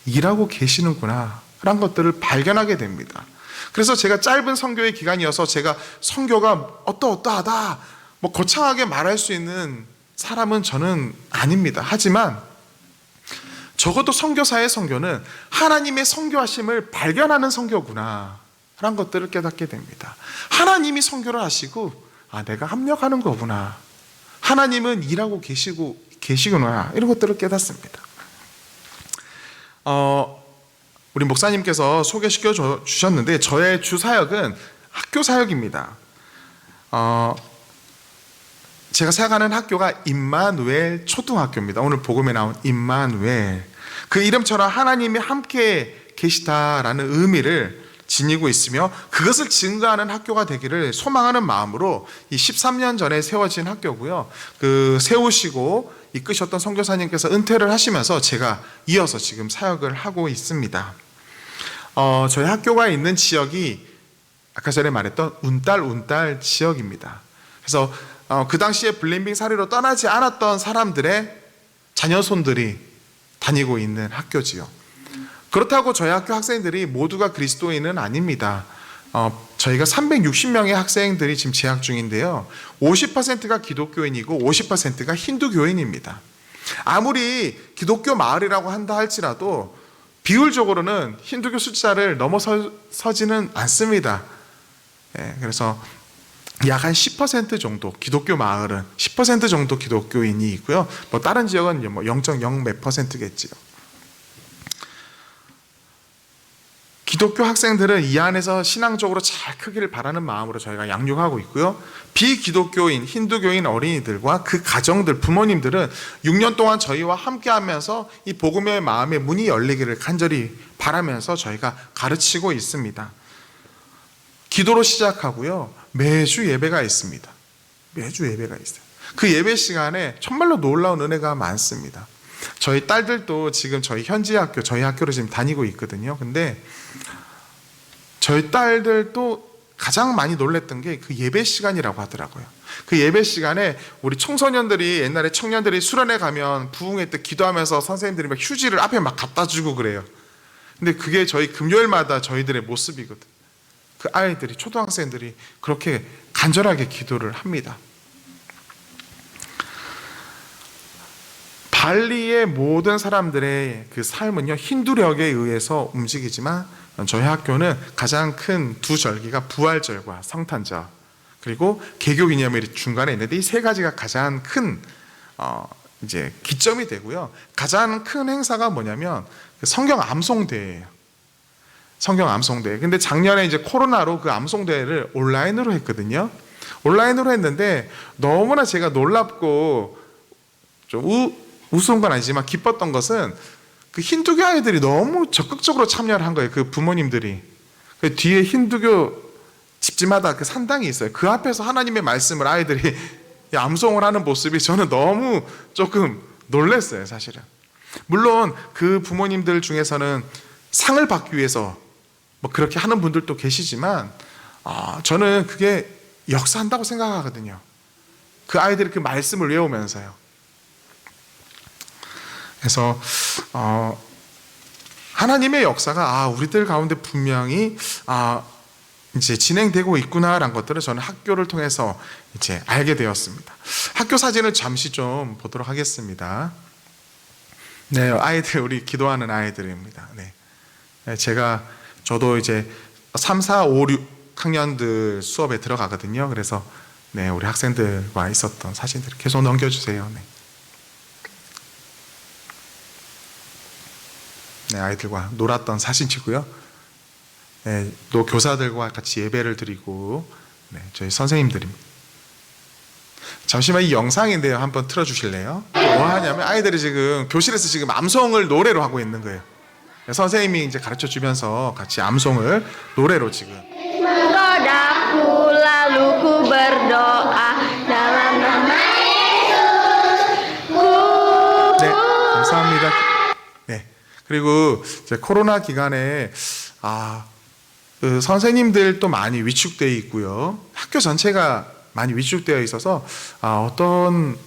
일하고 계시는구나 라는 것들을 발견하게 됩니다. 그래서 제가 짧은 선교의 기간이어서 제가 선교가 어떠하다 거창하게 말할 수 있는 사람은 저는 아닙니다. 하지만 적어도 선교사의 선교는 하나님의 선교하심을 발견하는 선교구나 라는 것들을 깨닫게 됩니다. 하나님이 선교를 하시고 내가 합력하는 거구나, 하나님은 일하고 계시구나, 이런 것들을 깨닫습니다. 우리 목사님께서 소개시켜 주셨는데 저의 주 사역은 학교 사역입니다. 제가 사역하는 학교가 임마누엘 초등학교입니다. 오늘 복음에 나온 임마누엘, 그 이름처럼 하나님이 함께 계시다라는 의미를 지니고 있으며 그것을 증거하는 학교가 되기를 소망하는 마음으로 이 13년 전에 세워진 학교고요. 그 세우시고 이끄셨던 선교사님께서 은퇴를 하시면서 제가 이어서 지금 사역을 하고 있습니다. 저희 학교가 있는 지역이 아까 전에 말했던 운딸 지역입니다. 그래서 그 당시에 블린빙 사리로 떠나지 않았던 사람들의 자녀손들이 다니고 있는 학교지요. 그렇다고 저희 학교 학생들이 모두가 그리스도인은 아닙니다. 저희가 360명의 학생들이 지금 재학 중인데요, 50%가 기독교인이고 50%가 힌두교인입니다. 아무리 기독교 마을이라고 한다 할지라도 비율적으로는 힌두교 숫자를 넘어서지는 않습니다. 그래서 약 한 10% 정도, 기독교 마을은 10% 정도 기독교인이 있고요. 다른 지역은 0.0 몇 %겠지요. 기독교 학생들은 이 안에서 신앙적으로 잘 크기를 바라는 마음으로 저희가 양육하고 있고요. 비기독교인, 힌두교인 어린이들과 그 가정들, 부모님들은 6년 동안 저희와 함께하면서 이 복음의 마음의 문이 열리기를 간절히 바라면서 저희가 가르치고 있습니다. 기도로 시작하고요. 매주 예배가 있습니다. 매주 예배가 있어요. 그 예배 시간에 정말로 놀라운 은혜가 많습니다. 저희 딸들도 지금 저희 현지 학교, 저희 학교를 지금 다니고 있거든요. 근데 저희 딸들도 가장 많이 놀랬던 게 그 예배 시간이라고 하더라고요. 그 예배 시간에 우리 청소년들이 옛날에 청년들이 수련회 가면 부흥회 때 기도하면서 선생님들이 막 휴지를 앞에 막 갖다 주고 그래요. 근데 그게 저희 금요일마다 저희들의 모습이거든. 그 아이들이, 초등학생들이 그렇게 간절하게 기도를 합니다. 발리의 모든 사람들의 그 삶은요, 힌두력에 의해서 움직이지만 저희 학교는 가장 큰 두 절기가 부활절과 성탄절, 그리고 개교 기념일이 중간에 있는데 이 세 가지가 가장 큰 이제 기점이 되고요. 가장 큰 행사가 뭐냐면 성경 암송대회예요. 성경 암송대회. 근데 작년에 이제 코로나로 그 암송대회를 온라인으로 했거든요. 온라인으로 했는데 너무나 제가 놀랍고 좀 우스운 건 아니지만 기뻤던 것은 그 힌두교 아이들이 너무 적극적으로 참여를 한 거예요. 그 부모님들이. 그 뒤에 힌두교 집집마다 그 산당이 있어요. 그 앞에서 하나님의 말씀을 아이들이 암송을 하는 모습이 저는 너무 조금 놀랐어요, 사실은. 물론 그 부모님들 중에서는 상을 받기 위해서 뭐 그렇게 하는 분들도 계시지만 저는 그게 역사한다고 생각하거든요. 그 아이들이 그 말씀을 외우면서요. 그래서 하나님의 역사가 우리들 가운데 분명히 이제 진행되고 있구나라는 것들을 저는 학교를 통해서 이제 알게 되었습니다. 학교 사진을 잠시 좀 보도록 하겠습니다. 네, 아이들, 우리 기도하는 아이들입니다. 네. 저도 이제 3, 4, 5, 6학년들 수업에 들어가거든요. 그래서 네, 우리 학생들과 있었던 사진들을 계속 넘겨주세요. 네. 네, 아이들과 놀았던 사진이고요. 네, 또 교사들과 같이 예배를 드리고 네, 저희 선생님들입니다. 잠시만 이 영상인데요. 한번 틀어주실래요? 뭐 하냐면 아이들이 지금 교실에서 지금 암송을 노래로 하고 있는 거예요. 선생님이 이제 가르쳐 주면서 같이 암송을 노래로 지금. Menggodaku lalu ku berdoa dalam nama Yesus. 네, 감사합니다. 네, 그리고 이제 코로나 기간에 그 선생님들도 많이 위축되어 있고요. 학교 전체가 많이 위축되어 있어서 어떤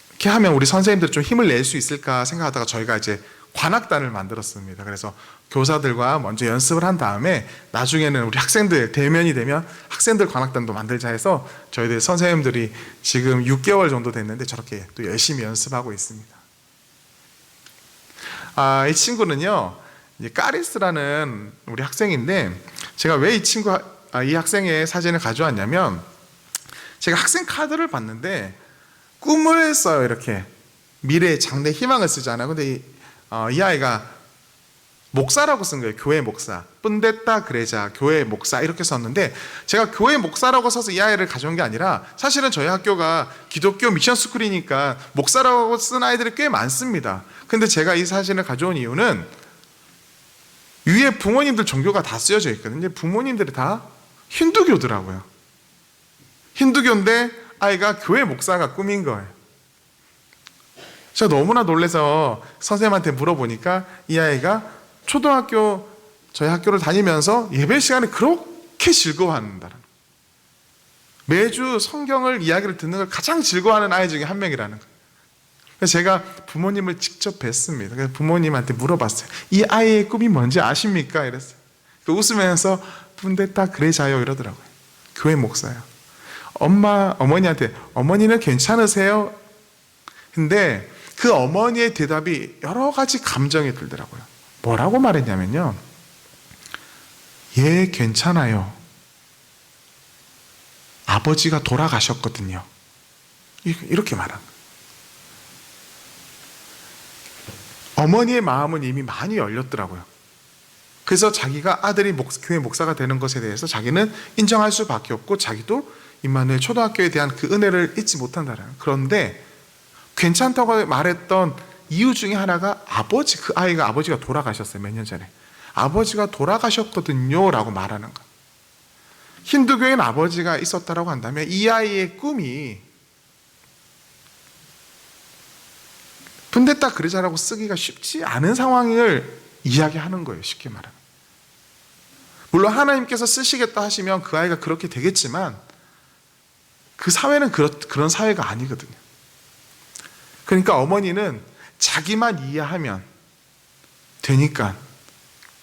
이렇게 하면 우리 선생님들 좀 힘을 낼 수 있을까 생각하다가 저희가 이제 관악단을 만들었습니다. 그래서 교사들과 먼저 연습을 한 다음에 나중에는 우리 학생들 대면이 되면 학생들 관악단도 만들자 해서 저희들 선생님들이 지금 6개월 정도 됐는데 저렇게 또 열심히 연습하고 있습니다. 이 친구는요, 이제 까리스라는 우리 학생인데 제가 왜 이 학생의 사진을 가져왔냐면 제가 학생 카드를 봤는데 꿈을 써요. 이렇게 미래의 장래 희망을 쓰잖아요. 근데 이 아이가 목사라고 쓴 거예요. 교회 목사. 뿜댔다 그래자 교회 목사 이렇게 썼는데 제가 교회 목사라고 써서 이 아이를 가져온 게 아니라 사실은 저희 학교가 기독교 미션 스쿨이니까 목사라고 쓴 아이들이 꽤 많습니다. 근데 제가 이 사진을 가져온 이유는 위에 부모님들 종교가 다 쓰여져 있거든요. 부모님들이 다 힌두교더라고요. 힌두교인데 아이가 교회 목사가 꿈인 거예요. 제가 너무나 놀라서 선생님한테 물어보니까 이 아이가 초등학교 저희 학교를 다니면서 예배 시간에 그렇게 즐거워한다는, 매주 성경을 이야기를 듣는 걸 가장 즐거워하는 아이 중에 한 명이라는 거예요. 그래서 제가 부모님을 직접 뵀습니다. 그래서 부모님한테 물어봤어요. 이 아이의 꿈이 뭔지 아십니까? 이랬어요. 웃으면서 뿜댔다 그래자요 이러더라고요. 교회 목사요. 어머니한테 어머니는 괜찮으세요? 근데 그 어머니의 대답이 여러 가지 감정이 들더라고요. 뭐라고 말했냐면요. 예, 괜찮아요. 아버지가 돌아가셨거든요. 이렇게 말한 거예요. 어머니의 마음은 이미 많이 열렸더라고요. 그래서 자기가 아들이 교회 목사가 되는 것에 대해서 자기는 인정할 수밖에 없고 자기도 임마누엘 초등학교에 대한 그 은혜를 잊지 못한다는 거예요. 그런데 괜찮다고 말했던 이유 중에 하나가 그 아이가 아버지가 돌아가셨어요. 몇 년 전에. 아버지가 돌아가셨거든요 라고 말하는 거예요. 힌두교인 아버지가 있었다라고 한다면 이 아이의 꿈이 분데타 그레자라고 쓰기가 쉽지 않은 상황을 이야기하는 거예요. 쉽게 말하면. 물론 하나님께서 쓰시겠다 하시면 그 아이가 그렇게 되겠지만 그 사회는 그런 사회가 아니거든요. 그러니까 어머니는 자기만 이해하면 되니까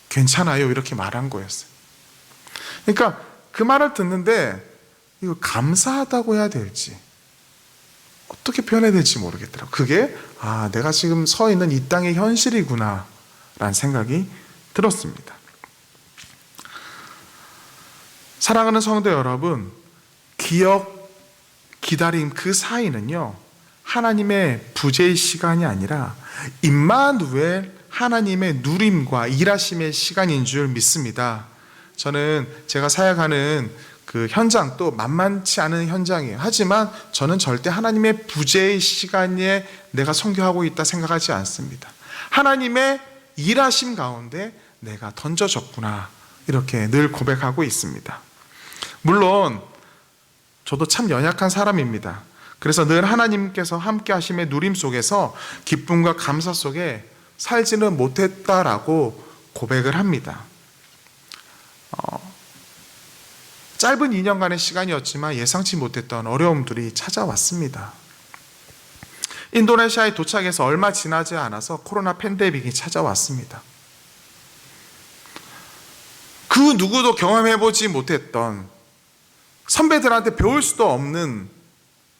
괜찮아요 이렇게 말한 거였어요. 그러니까 그 말을 듣는데 이거 감사하다고 해야 될지 어떻게 표현해야 될지 모르겠더라고요. 그게 내가 지금 서 있는 이 땅의 현실이구나 라는 생각이 들었습니다. 사랑하는 성도 여러분, 기억, 기다림 그 사이는요 하나님의 부재의 시간이 아니라 임마누엘 하나님의 누림과 일하심의 시간인 줄 믿습니다. 저는 제가 사역하는 그 현장도 만만치 않은 현장이에요. 하지만 저는 절대 하나님의 부재의 시간에 내가 선교하고 있다 생각하지 않습니다. 하나님의 일하심 가운데 내가 던져졌구나 이렇게 늘 고백하고 있습니다. 물론 저도 참 연약한 사람입니다. 그래서 늘 하나님께서 함께 하심의 누림 속에서 기쁨과 감사 속에 살지는 못했다라고 고백을 합니다. 짧은 2년간의 시간이었지만 예상치 못했던 어려움들이 찾아왔습니다. 인도네시아에 도착해서 얼마 지나지 않아서 코로나 팬데믹이 찾아왔습니다. 그 누구도 경험해보지 못했던 선배들한테 배울 수도 없는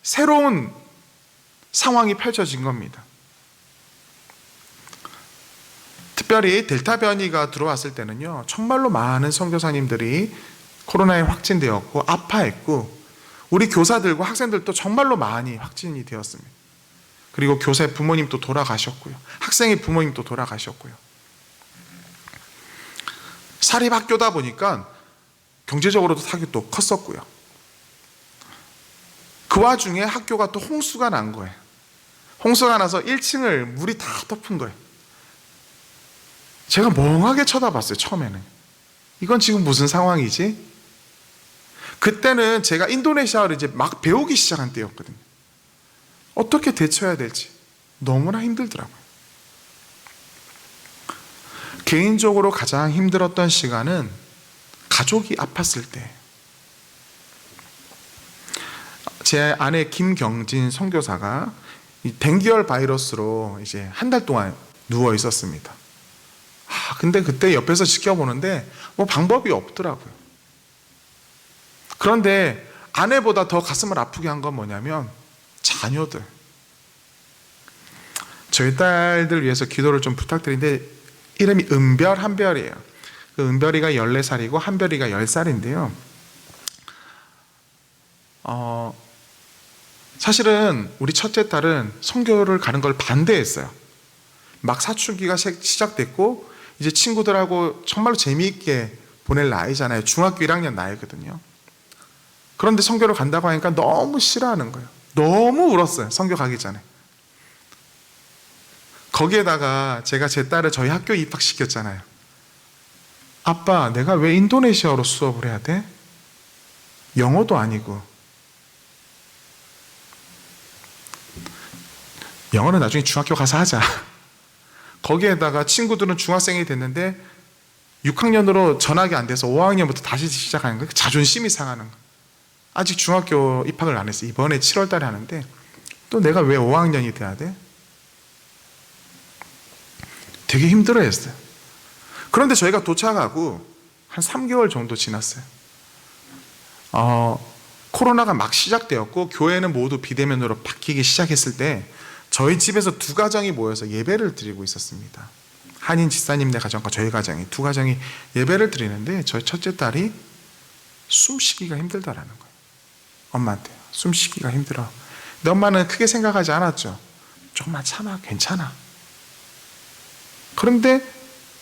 새로운 상황이 펼쳐진 겁니다. 특별히 델타 변이가 들어왔을 때는요 정말로 많은 선교사님들이 코로나에 확진되었고 아파했고 우리 교사들과 학생들도 정말로 많이 확진이 되었습니다. 그리고 교사의 부모님도 돌아가셨고요. 학생의 부모님도 돌아가셨고요. 사립학교다 보니까 경제적으로도 타격도 컸었고요. 그 와중에 학교가 또 홍수가 난 거예요. 홍수가 나서 1층을 물이 다 덮은 거예요. 제가 멍하게 쳐다봤어요. 처음에는 이건 지금 무슨 상황이지? 그때는 제가 인도네시아어를 이제 막 배우기 시작한 때였거든요. 어떻게 대처해야 될지 너무나 힘들더라고요. 개인적으로 가장 힘들었던 시간은 가족이 아팠을 때. 제 아내 김경진 선교사가 이 댕기열 바이러스로 이제 한 달 동안 누워 있었습니다. 근데 그때 옆에서 지켜보는데 뭐 방법이 없더라고요. 그런데 아내보다 더 가슴을 아프게 한 건 뭐냐면 자녀들. 저희 딸들 위해서 기도를 좀 부탁드리는데 이름이 은별, 한별이에요. 그 은별이가 14살이고 한별이가 10살인데요. 사실은 우리 첫째 딸은 선교를 가는 걸 반대했어요. 막 사춘기가 시작됐고 이제 친구들하고 정말로 재미있게 보낼 나이잖아요. 중학교 1학년 나이거든요. 그런데 선교를 간다고 하니까 너무 싫어하는 거예요. 너무 울었어요. 선교 가기 전에. 거기에다가 제가 제 딸을 저희 학교에 입학시켰잖아요. 아빠, 내가 왜 인도네시아어로 수업을 해야 돼? 영어도 아니고. 영어는 나중에 중학교 가서 하자. 거기에다가 친구들은 중학생이 됐는데 6학년으로 전학이 안 돼서 5학년부터 다시 시작하는 거예요. 자존심이 상하는 거예요. 아직 중학교 입학을 안 했어요. 이번에 7월 달에 하는데 또 내가 왜 5학년이 돼야 돼? 되게 힘들어했어요. 그런데 저희가 도착하고 한 3개월 정도 지났어요. 코로나가 막 시작되었고 교회는 모두 비대면으로 바뀌기 시작했을 때 저희 집에서 두 가정이 모여서 예배를 드리고 있었습니다. 한인 집사님네 가정과 저희 가정이 두 가정이 예배를 드리는데 저희 첫째 딸이 숨쉬기가 힘들다라는 거예요. 엄마한테 숨쉬기가 힘들어. 근데 엄마는 크게 생각하지 않았죠. 조금만 참아, 괜찮아. 그런데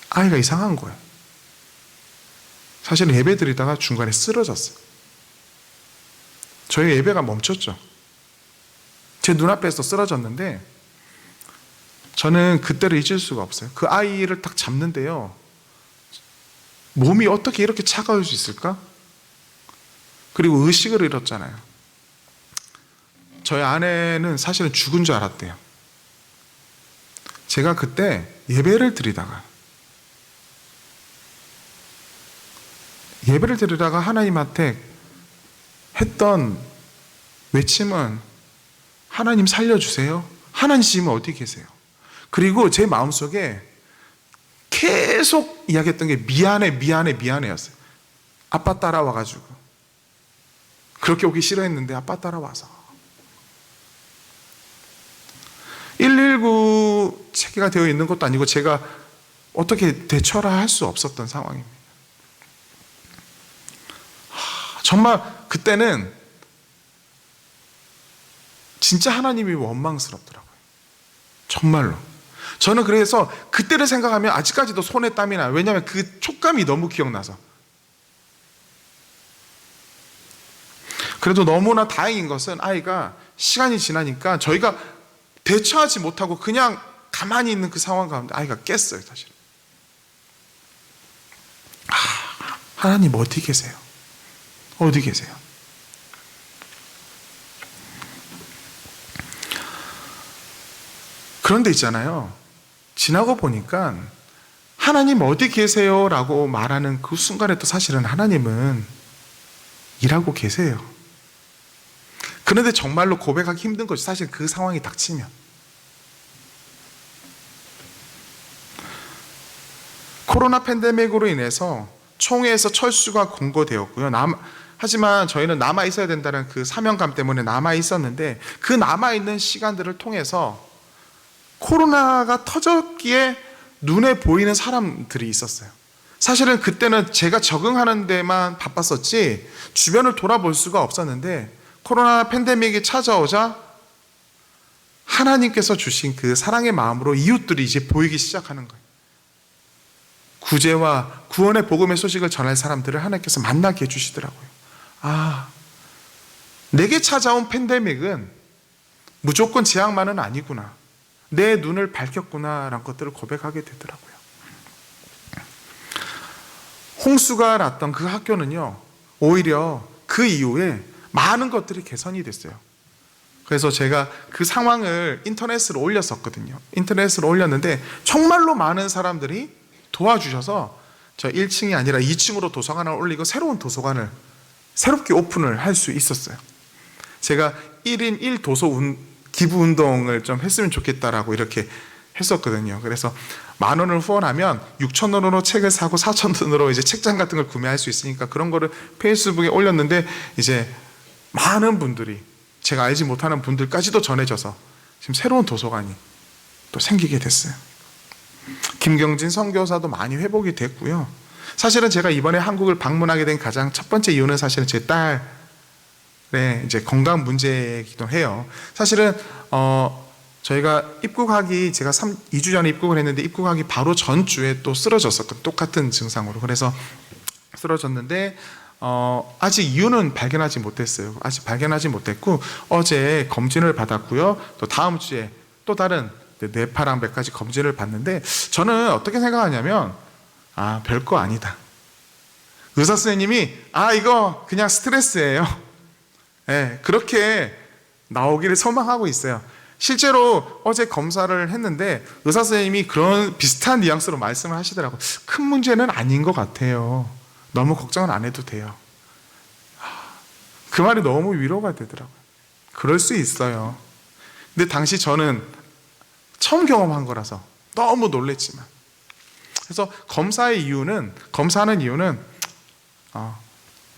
아이가 이상한 거예요. 사실은 예배 드리다가 중간에 쓰러졌어요. 저희 예배가 멈췄죠. 제 눈앞에서 쓰러졌는데 저는 그때를 잊을 수가 없어요. 그 아이를 딱 잡는데요, 몸이 어떻게 이렇게 차가울 수 있을까? 그리고 의식을 잃었잖아요. 저희 아내는 사실은 죽은 줄 알았대요. 제가 그때 예배를 드리다가 하나님한테 했던 외침은 하나님 살려주세요. 하나님 지금 어디 계세요? 그리고 제 마음속에 계속 이야기했던 게 미안해였어요. 아빠 따라와가지고. 그렇게 오기 싫어했는데 아빠 따라와서. 119 체계가 되어 있는 것도 아니고 제가 어떻게 대처를 할 수 없었던 상황입니다. 정말 그때는 진짜 하나님이 원망스럽더라고요. 정말로. 저는 그래서 그때를 생각하면 아직까지도 손에 땀이 나요. 왜냐하면 그 촉감이 너무 기억나서. 그래도 너무나 다행인 것은 아이가 시간이 지나니까 저희가 대처하지 못하고 그냥 가만히 있는 그 상황 가운데 아이가 깼어요, 사실. 하나님 어디 계세요? 어디 계세요? 그런데 있잖아요, 지나고 보니까 하나님 어디 계세요? 라고 말하는 그 순간에 또 사실은 하나님은 일하고 계세요. 그런데 정말로 고백하기 힘든 것이 사실 그 상황이 닥치면. 코로나 팬데믹으로 인해서 총회에서 철수가 공고되었고요. 하지만 저희는 남아 있어야 된다는 그 사명감 때문에 남아 있었는데, 그 남아 있는 시간들을 통해서 코로나가 터졌기에 눈에 보이는 사람들이 있었어요. 사실은 그때는 제가 적응하는 데만 바빴었지 주변을 돌아볼 수가 없었는데, 코로나 팬데믹이 찾아오자 하나님께서 주신 그 사랑의 마음으로 이웃들이 이제 보이기 시작하는 거예요. 구제와 구원의 복음의 소식을 전할 사람들을 하나님께서 만나게 해주시더라고요. 내게 찾아온 팬데믹은 무조건 재앙만은 아니구나, 내 눈을 밝혔구나라는 것들을 고백하게 되더라고요. 홍수가 났던 그 학교는요, 오히려 그 이후에 많은 것들이 개선이 됐어요. 그래서 제가 그 상황을 인터넷으로 올렸었거든요. 인터넷으로 올렸는데 정말로 많은 사람들이 도와주셔서 저 1층이 아니라 2층으로 도서관을 올리고 새로운 도서관을 새롭게 오픈을 할 수 있었어요. 제가 1인 1도서 기부 운동을 좀 했으면 좋겠다라고 이렇게 했었거든요. 그래서 10,000원을 후원하면 6,000원으로 책을 사고 4,000원으로 이제 책장 같은 걸 구매할 수 있으니까 그런 거를 페이스북에 올렸는데, 이제 많은 분들이, 제가 알지 못하는 분들까지도 전해져서 지금 새로운 도서관이 또 생기게 됐어요. 김경진 선교사도 많이 회복이 됐고요. 사실은 제가 이번에 한국을 방문하게 된 가장 첫 번째 이유는 사실은 제 딸의 이제 건강 문제이기도 해요. 사실은 저희가 입국하기, 제가 2주 전에 입국을 했는데 입국하기 바로 전주에 또 쓰러졌었거든요. 똑같은 증상으로. 그래서 쓰러졌는데 아직 이유는 발견하지 못했어요. 아직 발견하지 못했고 어제 검진을 받았고요. 또 다음 주에 또 다른 뇌파랑 몇 가지 검진을 받는데, 저는 어떻게 생각하냐면 별거 아니다. 의사 선생님이 이거 그냥 스트레스예요. 네, 그렇게 나오기를 소망하고 있어요. 실제로 어제 검사를 했는데 의사 선생님이 그런 비슷한 뉘앙스로 말씀을 하시더라고요. 큰 문제는 아닌 것 같아요. 너무 걱정은 안 해도 돼요. 그 말이 너무 위로가 되더라고요. 그럴 수 있어요. 근데 당시 저는 처음 경험한 거라서 너무 놀랬지만, 그래서 검사하는 이유는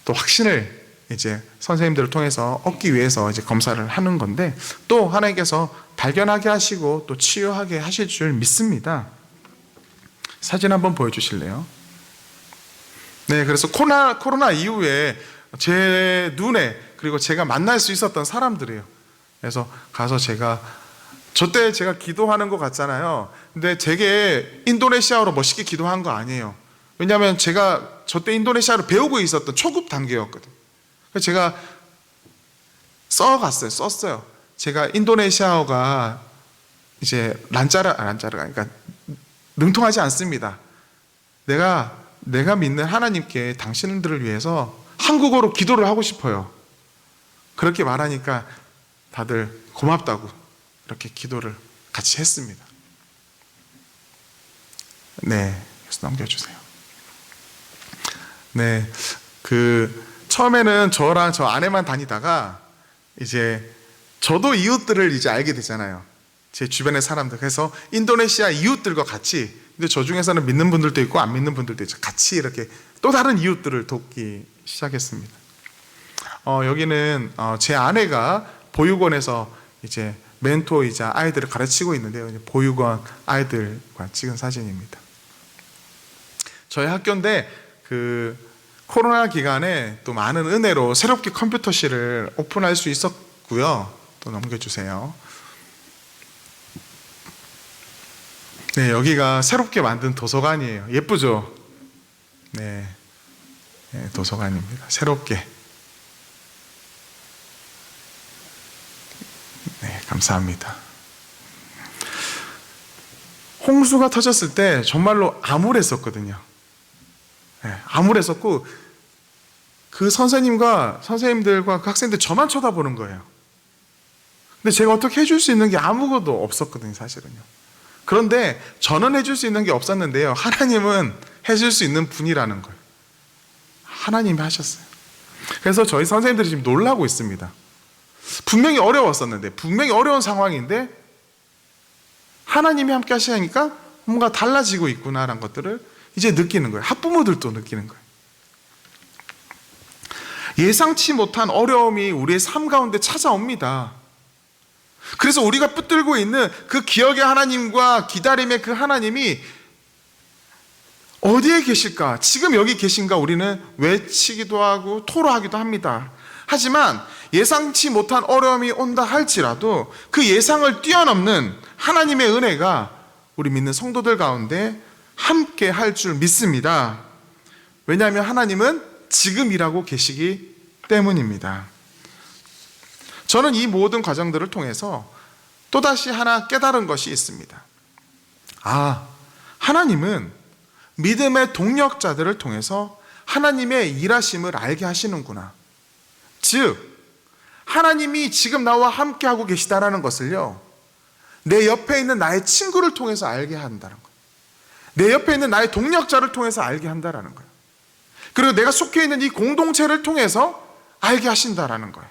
또 확신을 이제 선생님들을 통해서 얻기 위해서 이제 검사를 하는 건데, 또 하나님께서 발견하게 하시고 또 치유하게 하실 줄 믿습니다. 사진 한번 보여주실래요? 네, 그래서 코로나 이후에 제 눈에, 그리고 제가 만날 수 있었던 사람들이에요. 그래서 가서 저때 제가 기도하는 것 같잖아요. 근데 되게 인도네시아어로 멋있게 기도한 거 아니에요. 왜냐하면 제가 저때 인도네시아를 배우고 있었던 초급 단계였거든요. 그래서 제가 썼어요. 제가 인도네시아어가 이제 란짜르가 그러니까 능통하지 않습니다. 내가 믿는 하나님께 당신들을 위해서 한국어로 기도를 하고 싶어요. 그렇게 말하니까 다들 고맙다고 이렇게 기도를 같이 했습니다. 네, 그래서 넘겨주세요. 네, 처음에는 저랑 저 아내만 다니다가 이제 저도 이웃들을 이제 알게 되잖아요. 제 주변의 사람들. 그래서 인도네시아 이웃들과 같이, 근데 저 중에서는 믿는 분들도 있고 안 믿는 분들도 있죠. 같이 이렇게 또 다른 이웃들을 돕기 시작했습니다. 여기는 제 아내가 보육원에서 이제 멘토이자 아이들을 가르치고 있는데요. 이제 보육원 아이들과 찍은 사진입니다. 저희 학교인데 코로나 기간에 또 많은 은혜로 새롭게 컴퓨터실을 오픈할 수 있었고요. 또 넘겨주세요. 네, 여기가 새롭게 만든 도서관이에요. 예쁘죠? 네, 도서관입니다. 새롭게. 네, 감사합니다. 홍수가 터졌을 때 정말로 암울했었거든요. 네, 암울했었고 그 선생님들과 그 학생들 저만 쳐다보는 거예요. 근데 제가 어떻게 해줄 수 있는 게 아무것도 없었거든요, 사실은요. 그런데 저는 해줄 수 있는 게 없었는데요, 하나님은 해줄 수 있는 분이라는 거예요. 하나님이 하셨어요. 그래서 저희 선생님들이 지금 놀라고 있습니다. 분명히 어려웠었는데, 분명히 어려운 상황인데 하나님이 함께 하시니까 뭔가 달라지고 있구나라는 것들을 이제 느끼는 거예요. 학부모들도 느끼는 거예요. 예상치 못한 어려움이 우리의 삶 가운데 찾아옵니다. 그래서 우리가 붙들고 있는 그 기억의 하나님과 기다림의 그 하나님이 어디에 계실까? 지금 여기 계신가? 우리는 외치기도 하고 토로하기도 합니다. 하지만 예상치 못한 어려움이 온다 할지라도 그 예상을 뛰어넘는 하나님의 은혜가 우리 믿는 성도들 가운데 함께 할 줄 믿습니다. 왜냐하면 하나님은 지금 일하고 계시기 때문입니다. 저는 이 모든 과정들을 통해서 또다시 하나 깨달은 것이 있습니다. 하나님은 믿음의 동력자들을 통해서 하나님의 일하심을 알게 하시는구나. 즉, 하나님이 지금 나와 함께하고 계시다라는 것을요, 내 옆에 있는 나의 친구를 통해서 알게 한다는 거예요. 내 옆에 있는 나의 동력자를 통해서 알게 한다라는 거예요. 그리고 내가 속해 있는 이 공동체를 통해서 알게 하신다라는 거예요.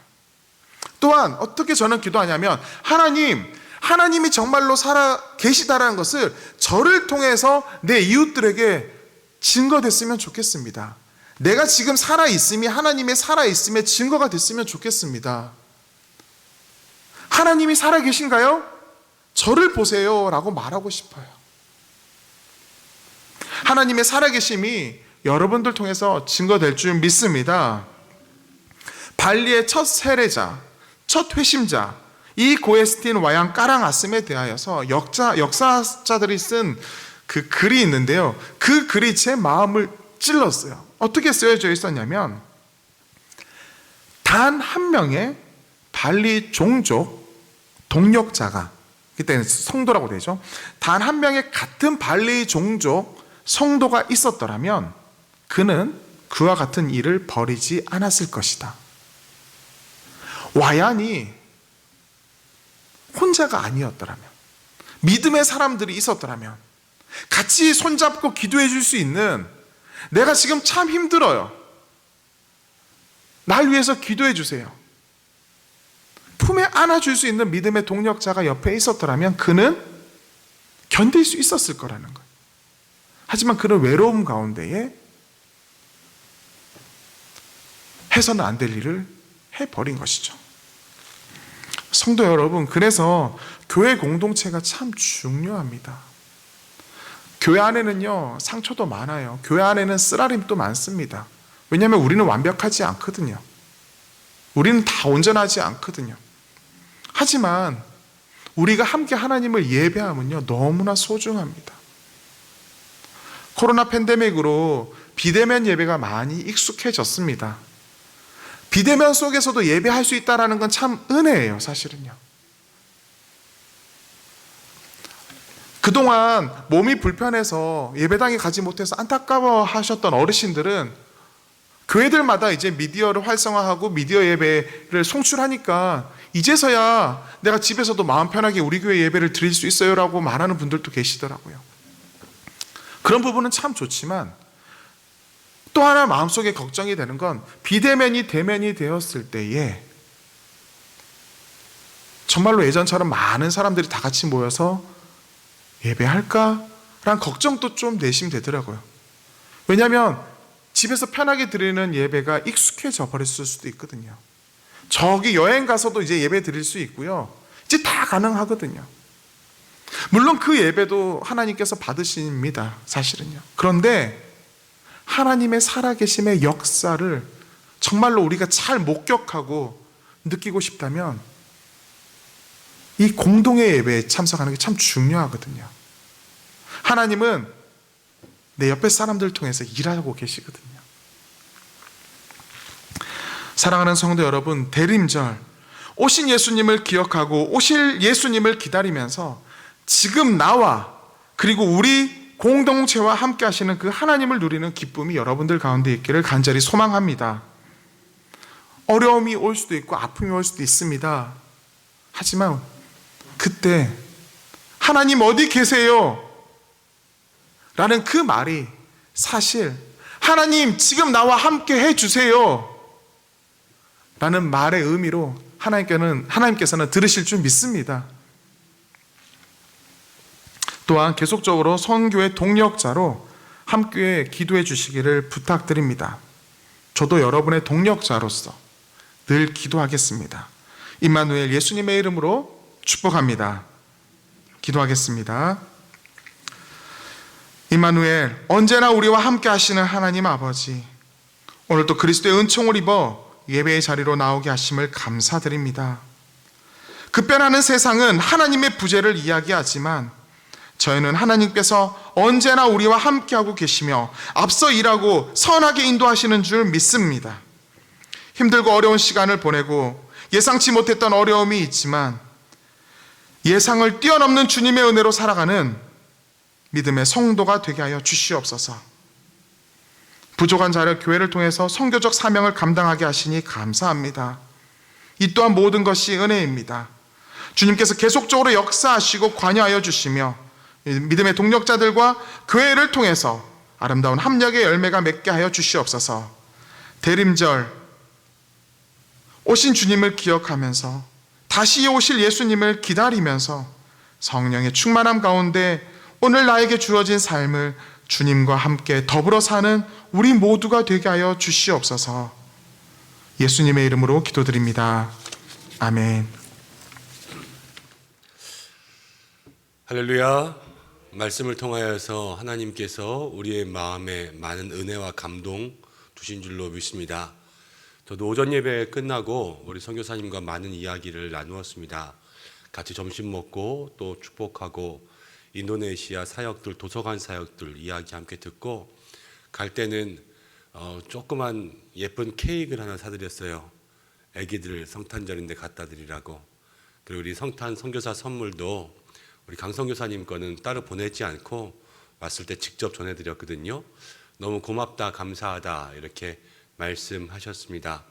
또한 어떻게 저는 기도하냐면, 하나님이 정말로 살아 계시다라는 것을 저를 통해서 내 이웃들에게 증거됐으면 좋겠습니다. 내가 지금 살아있음이 하나님의 살아있음의 증거가 됐으면 좋겠습니다. 하나님이 살아계신가요? 저를 보세요 라고 말하고 싶어요. 하나님의 살아계심이 여러분들 통해서 증거될 줄 믿습니다. 발리의 첫 세례자, 첫 회심자, 이 고에스틴 와양 까랑아슴에 대하여서 역사자들이 쓴 그 글이 있는데요, 그 글이 제 마음을 찔렀어요. 어떻게 쓰여져 있었냐면, 단 한 명의 발리 종족 동력자가, 그때는 성도라고 되죠, 단 한 명의 같은 발리 종족 성도가 있었더라면 그는 그와 같은 일을 벌이지 않았을 것이다. 와얀이 혼자가 아니었더라면, 믿음의 사람들이 있었더라면, 같이 손잡고 기도해 줄 수 있는, 내가 지금 참 힘들어요, 날 위해서 기도해 주세요, 품에 안아줄 수 있는 믿음의 동력자가 옆에 있었더라면 그는 견딜 수 있었을 거라는 거예요. 하지만 그런 외로움 가운데에 해서는 안 될 일을 해버린 것이죠. 성도 여러분, 그래서 교회 공동체가 참 중요합니다. 교회 안에는요, 상처도 많아요. 교회 안에는 쓰라림도 많습니다. 왜냐하면 우리는 완벽하지 않거든요. 우리는 다 온전하지 않거든요. 하지만 우리가 함께 하나님을 예배하면요, 너무나 소중합니다. 코로나 팬데믹으로 비대면 예배가 많이 익숙해졌습니다. 비대면 속에서도 예배할 수 있다는 건 참 은혜예요, 사실은요. 그동안 몸이 불편해서 예배당에 가지 못해서 안타까워 하셨던 어르신들은 교회들마다 이제 미디어를 활성화하고 미디어 예배를 송출하니까 이제서야 내가 집에서도 마음 편하게 우리 교회 예배를 드릴 수 있어요라고 말하는 분들도 계시더라고요. 그런 부분은 참 좋지만 또 하나 마음속에 걱정이 되는 건 비대면이 대면이 되었을 때에 정말로 예전처럼 많은 사람들이 다 같이 모여서 예배할까라는 걱정도 좀 내심되더라고요. 왜냐하면 집에서 편하게 드리는 예배가 익숙해져 버렸을 수도 있거든요. 저기 여행 가서도 이제 예배 드릴 수 있고요. 이제 다 가능하거든요. 물론 그 예배도 하나님께서 받으십니다. 사실은요. 그런데 하나님의 살아계심의 역사를 정말로 우리가 잘 목격하고 느끼고 싶다면 이 공동의 예배에 참석하는 게 참 중요하거든요. 하나님은 내 옆에 사람들을 통해서 일하고 계시거든요. 사랑하는 성도 여러분, 대림절 오신 예수님을 기억하고 오실 예수님을 기다리면서 지금 나와 그리고 우리 공동체와 함께 하시는 그 하나님을 누리는 기쁨이 여러분들 가운데 있기를 간절히 소망합니다. 어려움이 올 수도 있고 아픔이 올 수도 있습니다. 하지만 그때 하나님 어디 계세요? 라는 그 말이 사실 하나님 지금 나와 함께 해주세요 라는 말의 의미로 하나님께서는 들으실 줄 믿습니다. 또한 계속적으로 선교의 동력자로 함께 기도해 주시기를 부탁드립니다. 저도 여러분의 동력자로서 늘 기도하겠습니다. 임마누엘 예수님의 이름으로 축복합니다. 기도하겠습니다. 임마누엘, 언제나 우리와 함께 하시는 하나님 아버지, 오늘도 그리스도의 은총을 입어 예배의 자리로 나오게 하심을 감사드립니다. 급변하는 세상은 하나님의 부재를 이야기하지만 저희는 하나님께서 언제나 우리와 함께하고 계시며 앞서 일하고 선하게 인도하시는 줄 믿습니다. 힘들고 어려운 시간을 보내고 예상치 못했던 어려움이 있지만 예상을 뛰어넘는 주님의 은혜로 살아가는 믿음의 성도가 되게 하여 주시옵소서. 부족한 자를 교회를 통해서 선교적 사명을 감당하게 하시니 감사합니다. 이 또한 모든 것이 은혜입니다. 주님께서 계속적으로 역사하시고 관여하여 주시며 믿음의 동력자들과 교회를 통해서 아름다운 합력의 열매가 맺게 하여 주시옵소서. 대림절 오신 주님을 기억하면서 다시 오실 예수님을 기다리면서 성령의 충만함 가운데 오늘 나에게 주어진 삶을 주님과 함께 더불어 사는 우리 모두가 되게 하여 주시옵소서. 예수님의 이름으로 기도드립니다. 아멘. 할렐루야. 말씀을 통하여서 하나님께서 우리의 마음에 많은 은혜와 감동 주신 줄로 믿습니다. 저도 오전 예배 끝나고 우리 선교사님과 많은 이야기를 나누었습니다. 같이 점심 먹고 또 축복하고 인도네시아 사역들, 도서관 사역들 이야기 함께 듣고 갈 때는 조그만 예쁜 케이크를 하나 사드렸어요. 애기들 성탄절인데 갖다 드리라고. 그리고 우리 성탄 선교사 선물도 우리 강 선교사님 거는 따로 보내지 않고 왔을 때 직접 전해드렸거든요. 너무 고맙다, 감사하다 이렇게 말씀하셨습니다.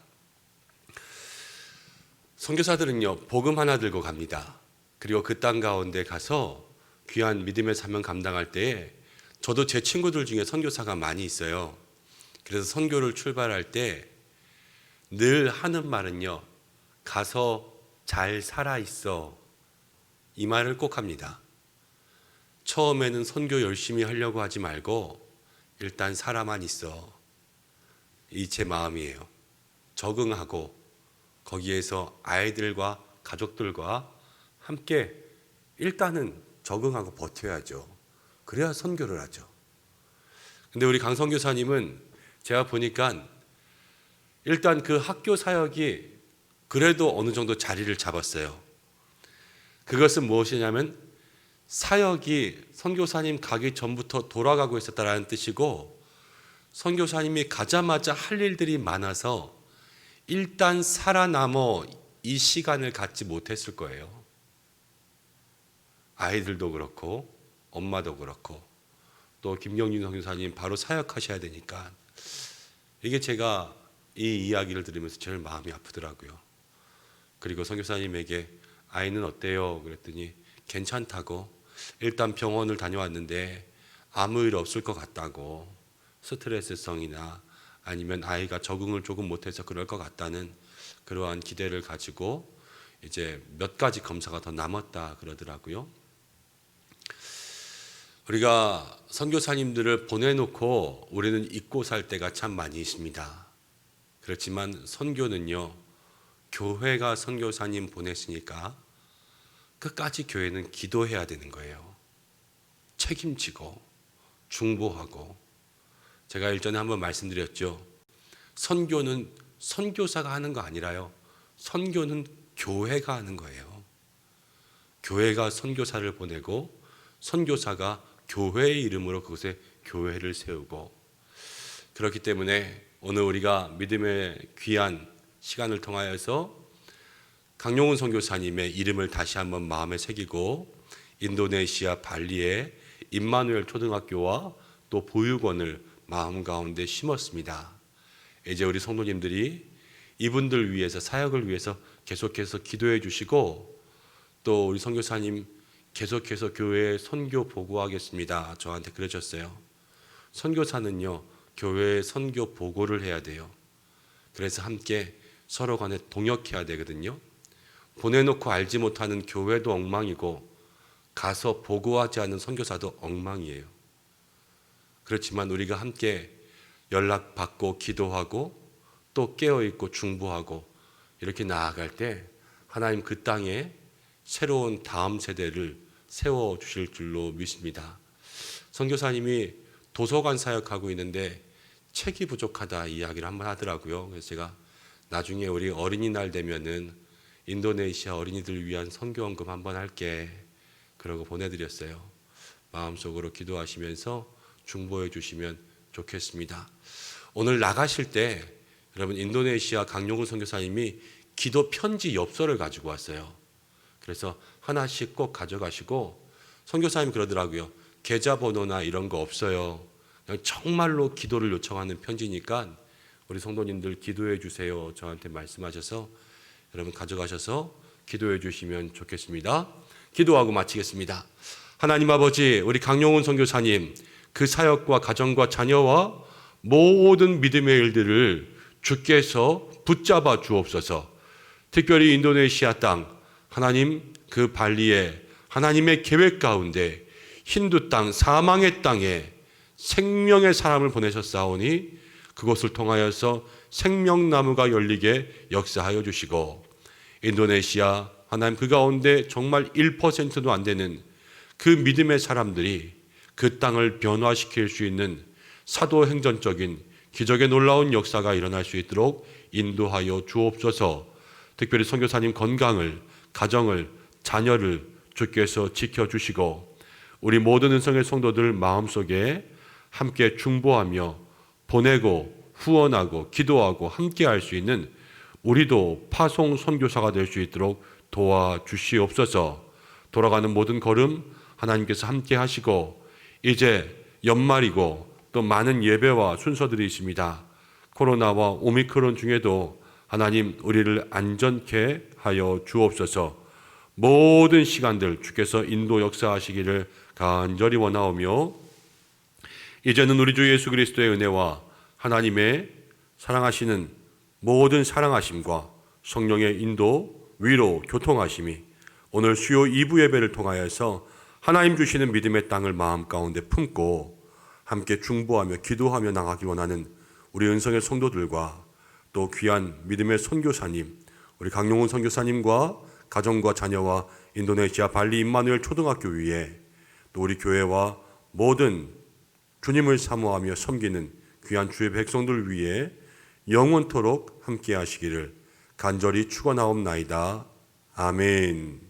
선교사들은요, 복음 하나 들고 갑니다. 그리고 그 땅 가운데 가서 귀한 믿음의 사명 감당할 때에 저도 제 친구들 중에 선교사가 많이 있어요. 그래서 선교를 출발할 때 늘 하는 말은요, 가서 잘 살아 있어. 이 말을 꼭 합니다. 처음에는 선교 열심히 하려고 하지 말고 일단 살아만 있어. 이 제 마음이에요. 적응하고 거기에서 아이들과 가족들과 함께 일단은 적응하고 버텨야죠. 그래야 선교를 하죠. 근데 우리 강 선교사님은 제가 보니까 일단 그 학교 사역이 그래도 어느 정도 자리를 잡았어요. 그것은 무엇이냐면 사역이 선교사님 가기 전부터 돌아가고 있었다라는 뜻이고, 선교사님이 가자마자 할 일들이 많아서 일단 살아남어 이 시간을 갖지 못했을 거예요. 아이들도 그렇고 엄마도 그렇고 또 김경진 선교사님 바로 사역하셔야 되니까, 이게 제가 이 이야기를 들으면서 제일 마음이 아프더라고요. 그리고 선교사님에게 아이는 어때요? 그랬더니 괜찮다고, 일단 병원을 다녀왔는데 아무 일 없을 것 같다고, 스트레스성이나 아니면 아이가 적응을 조금 못해서 그럴 것 같다는 그러한 기대를 가지고 이제 몇 가지 검사가 더 남았다 그러더라고요. 우리가 선교사님들을 보내놓고 우리는 잊고 살 때가 참 많이 있습니다. 그렇지만 선교는요, 교회가 선교사님 보냈으니까 끝까지 교회는 기도해야 되는 거예요. 책임지고 중보하고. 제가 일전에 한번 말씀드렸죠. 선교는 선교사가 하는 거 아니라요, 선교는 교회가 하는 거예요. 교회가 선교사를 보내고 선교사가 교회의 이름으로 그곳에 교회를 세우고. 그렇기 때문에 오늘 우리가 믿음의 귀한 시간을 통하여서 강용훈 선교사님의 이름을 다시 한번 마음에 새기고, 인도네시아 발리의 임마누엘 초등학교와 또 보육원을 마음 가운데 심었습니다. 이제 우리 성도님들이 이분들 위해서, 사역을 위해서 계속해서 기도해 주시고, 또 우리 선교사님 계속해서 교회에 선교 보고하겠습니다, 저한테 그러셨어요. 선교사는요, 교회에 선교 보고를 해야 돼요. 그래서 함께 서로 간에 동역해야 되거든요. 보내놓고 알지 못하는 교회도 엉망이고 가서 보고하지 않은 선교사도 엉망이에요. 그렇지만 우리가 함께 연락받고 기도하고 또 깨어있고 중보하고 이렇게 나아갈 때 하나님 그 땅에 새로운 다음 세대를 세워주실 줄로 믿습니다. 선교사님이 도서관 사역하고 있는데 책이 부족하다 이야기를 한번 하더라고요. 그래서 제가 나중에 우리 어린이날 되면은 인도네시아 어린이들 위한 선교원금 한번 할게, 그러고 보내드렸어요. 마음속으로 기도하시면서 중보해 주시면 좋겠습니다. 오늘 나가실 때 여러분, 인도네시아 강용훈 선교사님이 기도 편지 엽서를 가지고 왔어요. 그래서 하나씩 꼭 가져가시고, 선교사님 그러더라고요. 계좌번호나 이런 거 없어요. 그냥 정말로 기도를 요청하는 편지니까 우리 성도님들 기도해 주세요, 저한테 말씀하셔서 여러분 가져가셔서 기도해 주시면 좋겠습니다. 기도하고 마치겠습니다. 하나님 아버지, 우리 강용훈 선교사님 그 사역과 가정과 자녀와 모든 믿음의 일들을 주께서 붙잡아 주옵소서. 특별히 인도네시아 땅, 하나님 그 발리에 하나님의 계획 가운데 힌두 땅, 사망의 땅에 생명의 사람을 보내셨사오니 그것을 통하여서 생명나무가 열리게 역사하여 주시고, 인도네시아 하나님 그 가운데 정말 1%도 안 되는 그 믿음의 사람들이 그 땅을 변화시킬 수 있는 사도행전적인 기적의 놀라운 역사가 일어날 수 있도록 인도하여 주옵소서. 특별히 선교사님 건강을, 가정을, 자녀를 주께서 지켜주시고, 우리 모든 은성의 성도들 마음속에 함께 중보하며 보내고 후원하고 기도하고 함께 할 수 있는 우리도 파송 선교사가 될 수 있도록 도와주시옵소서. 돌아가는 모든 걸음 하나님께서 함께 하시고, 이제 연말이고 또 많은 예배와 순서들이 있습니다. 코로나와 오미크론 중에도 하나님 우리를 안전케 하여 주옵소서. 모든 시간들 주께서 인도 역사하시기를 간절히 원하오며, 이제는 우리 주 예수 그리스도의 은혜와 하나님의 사랑하시는 모든 사랑하심과 성령의 인도, 위로, 교통하심이 오늘 수요 2부 예배를 통하여서 하나님 주시는 믿음의 땅을 마음 가운데 품고 함께 중보하며 기도하며 나가기 원하는 우리 은성의 성도들과 또 귀한 믿음의 선교사님, 우리 강용훈 선교사님과 가정과 자녀와 인도네시아 발리 임마누엘 초등학교 위에 또 우리 교회와 모든 주님을 사모하며 섬기는 귀한 주의 백성들 위해 영원토록 함께 하시기를 간절히 축원하옵나이다. 아멘.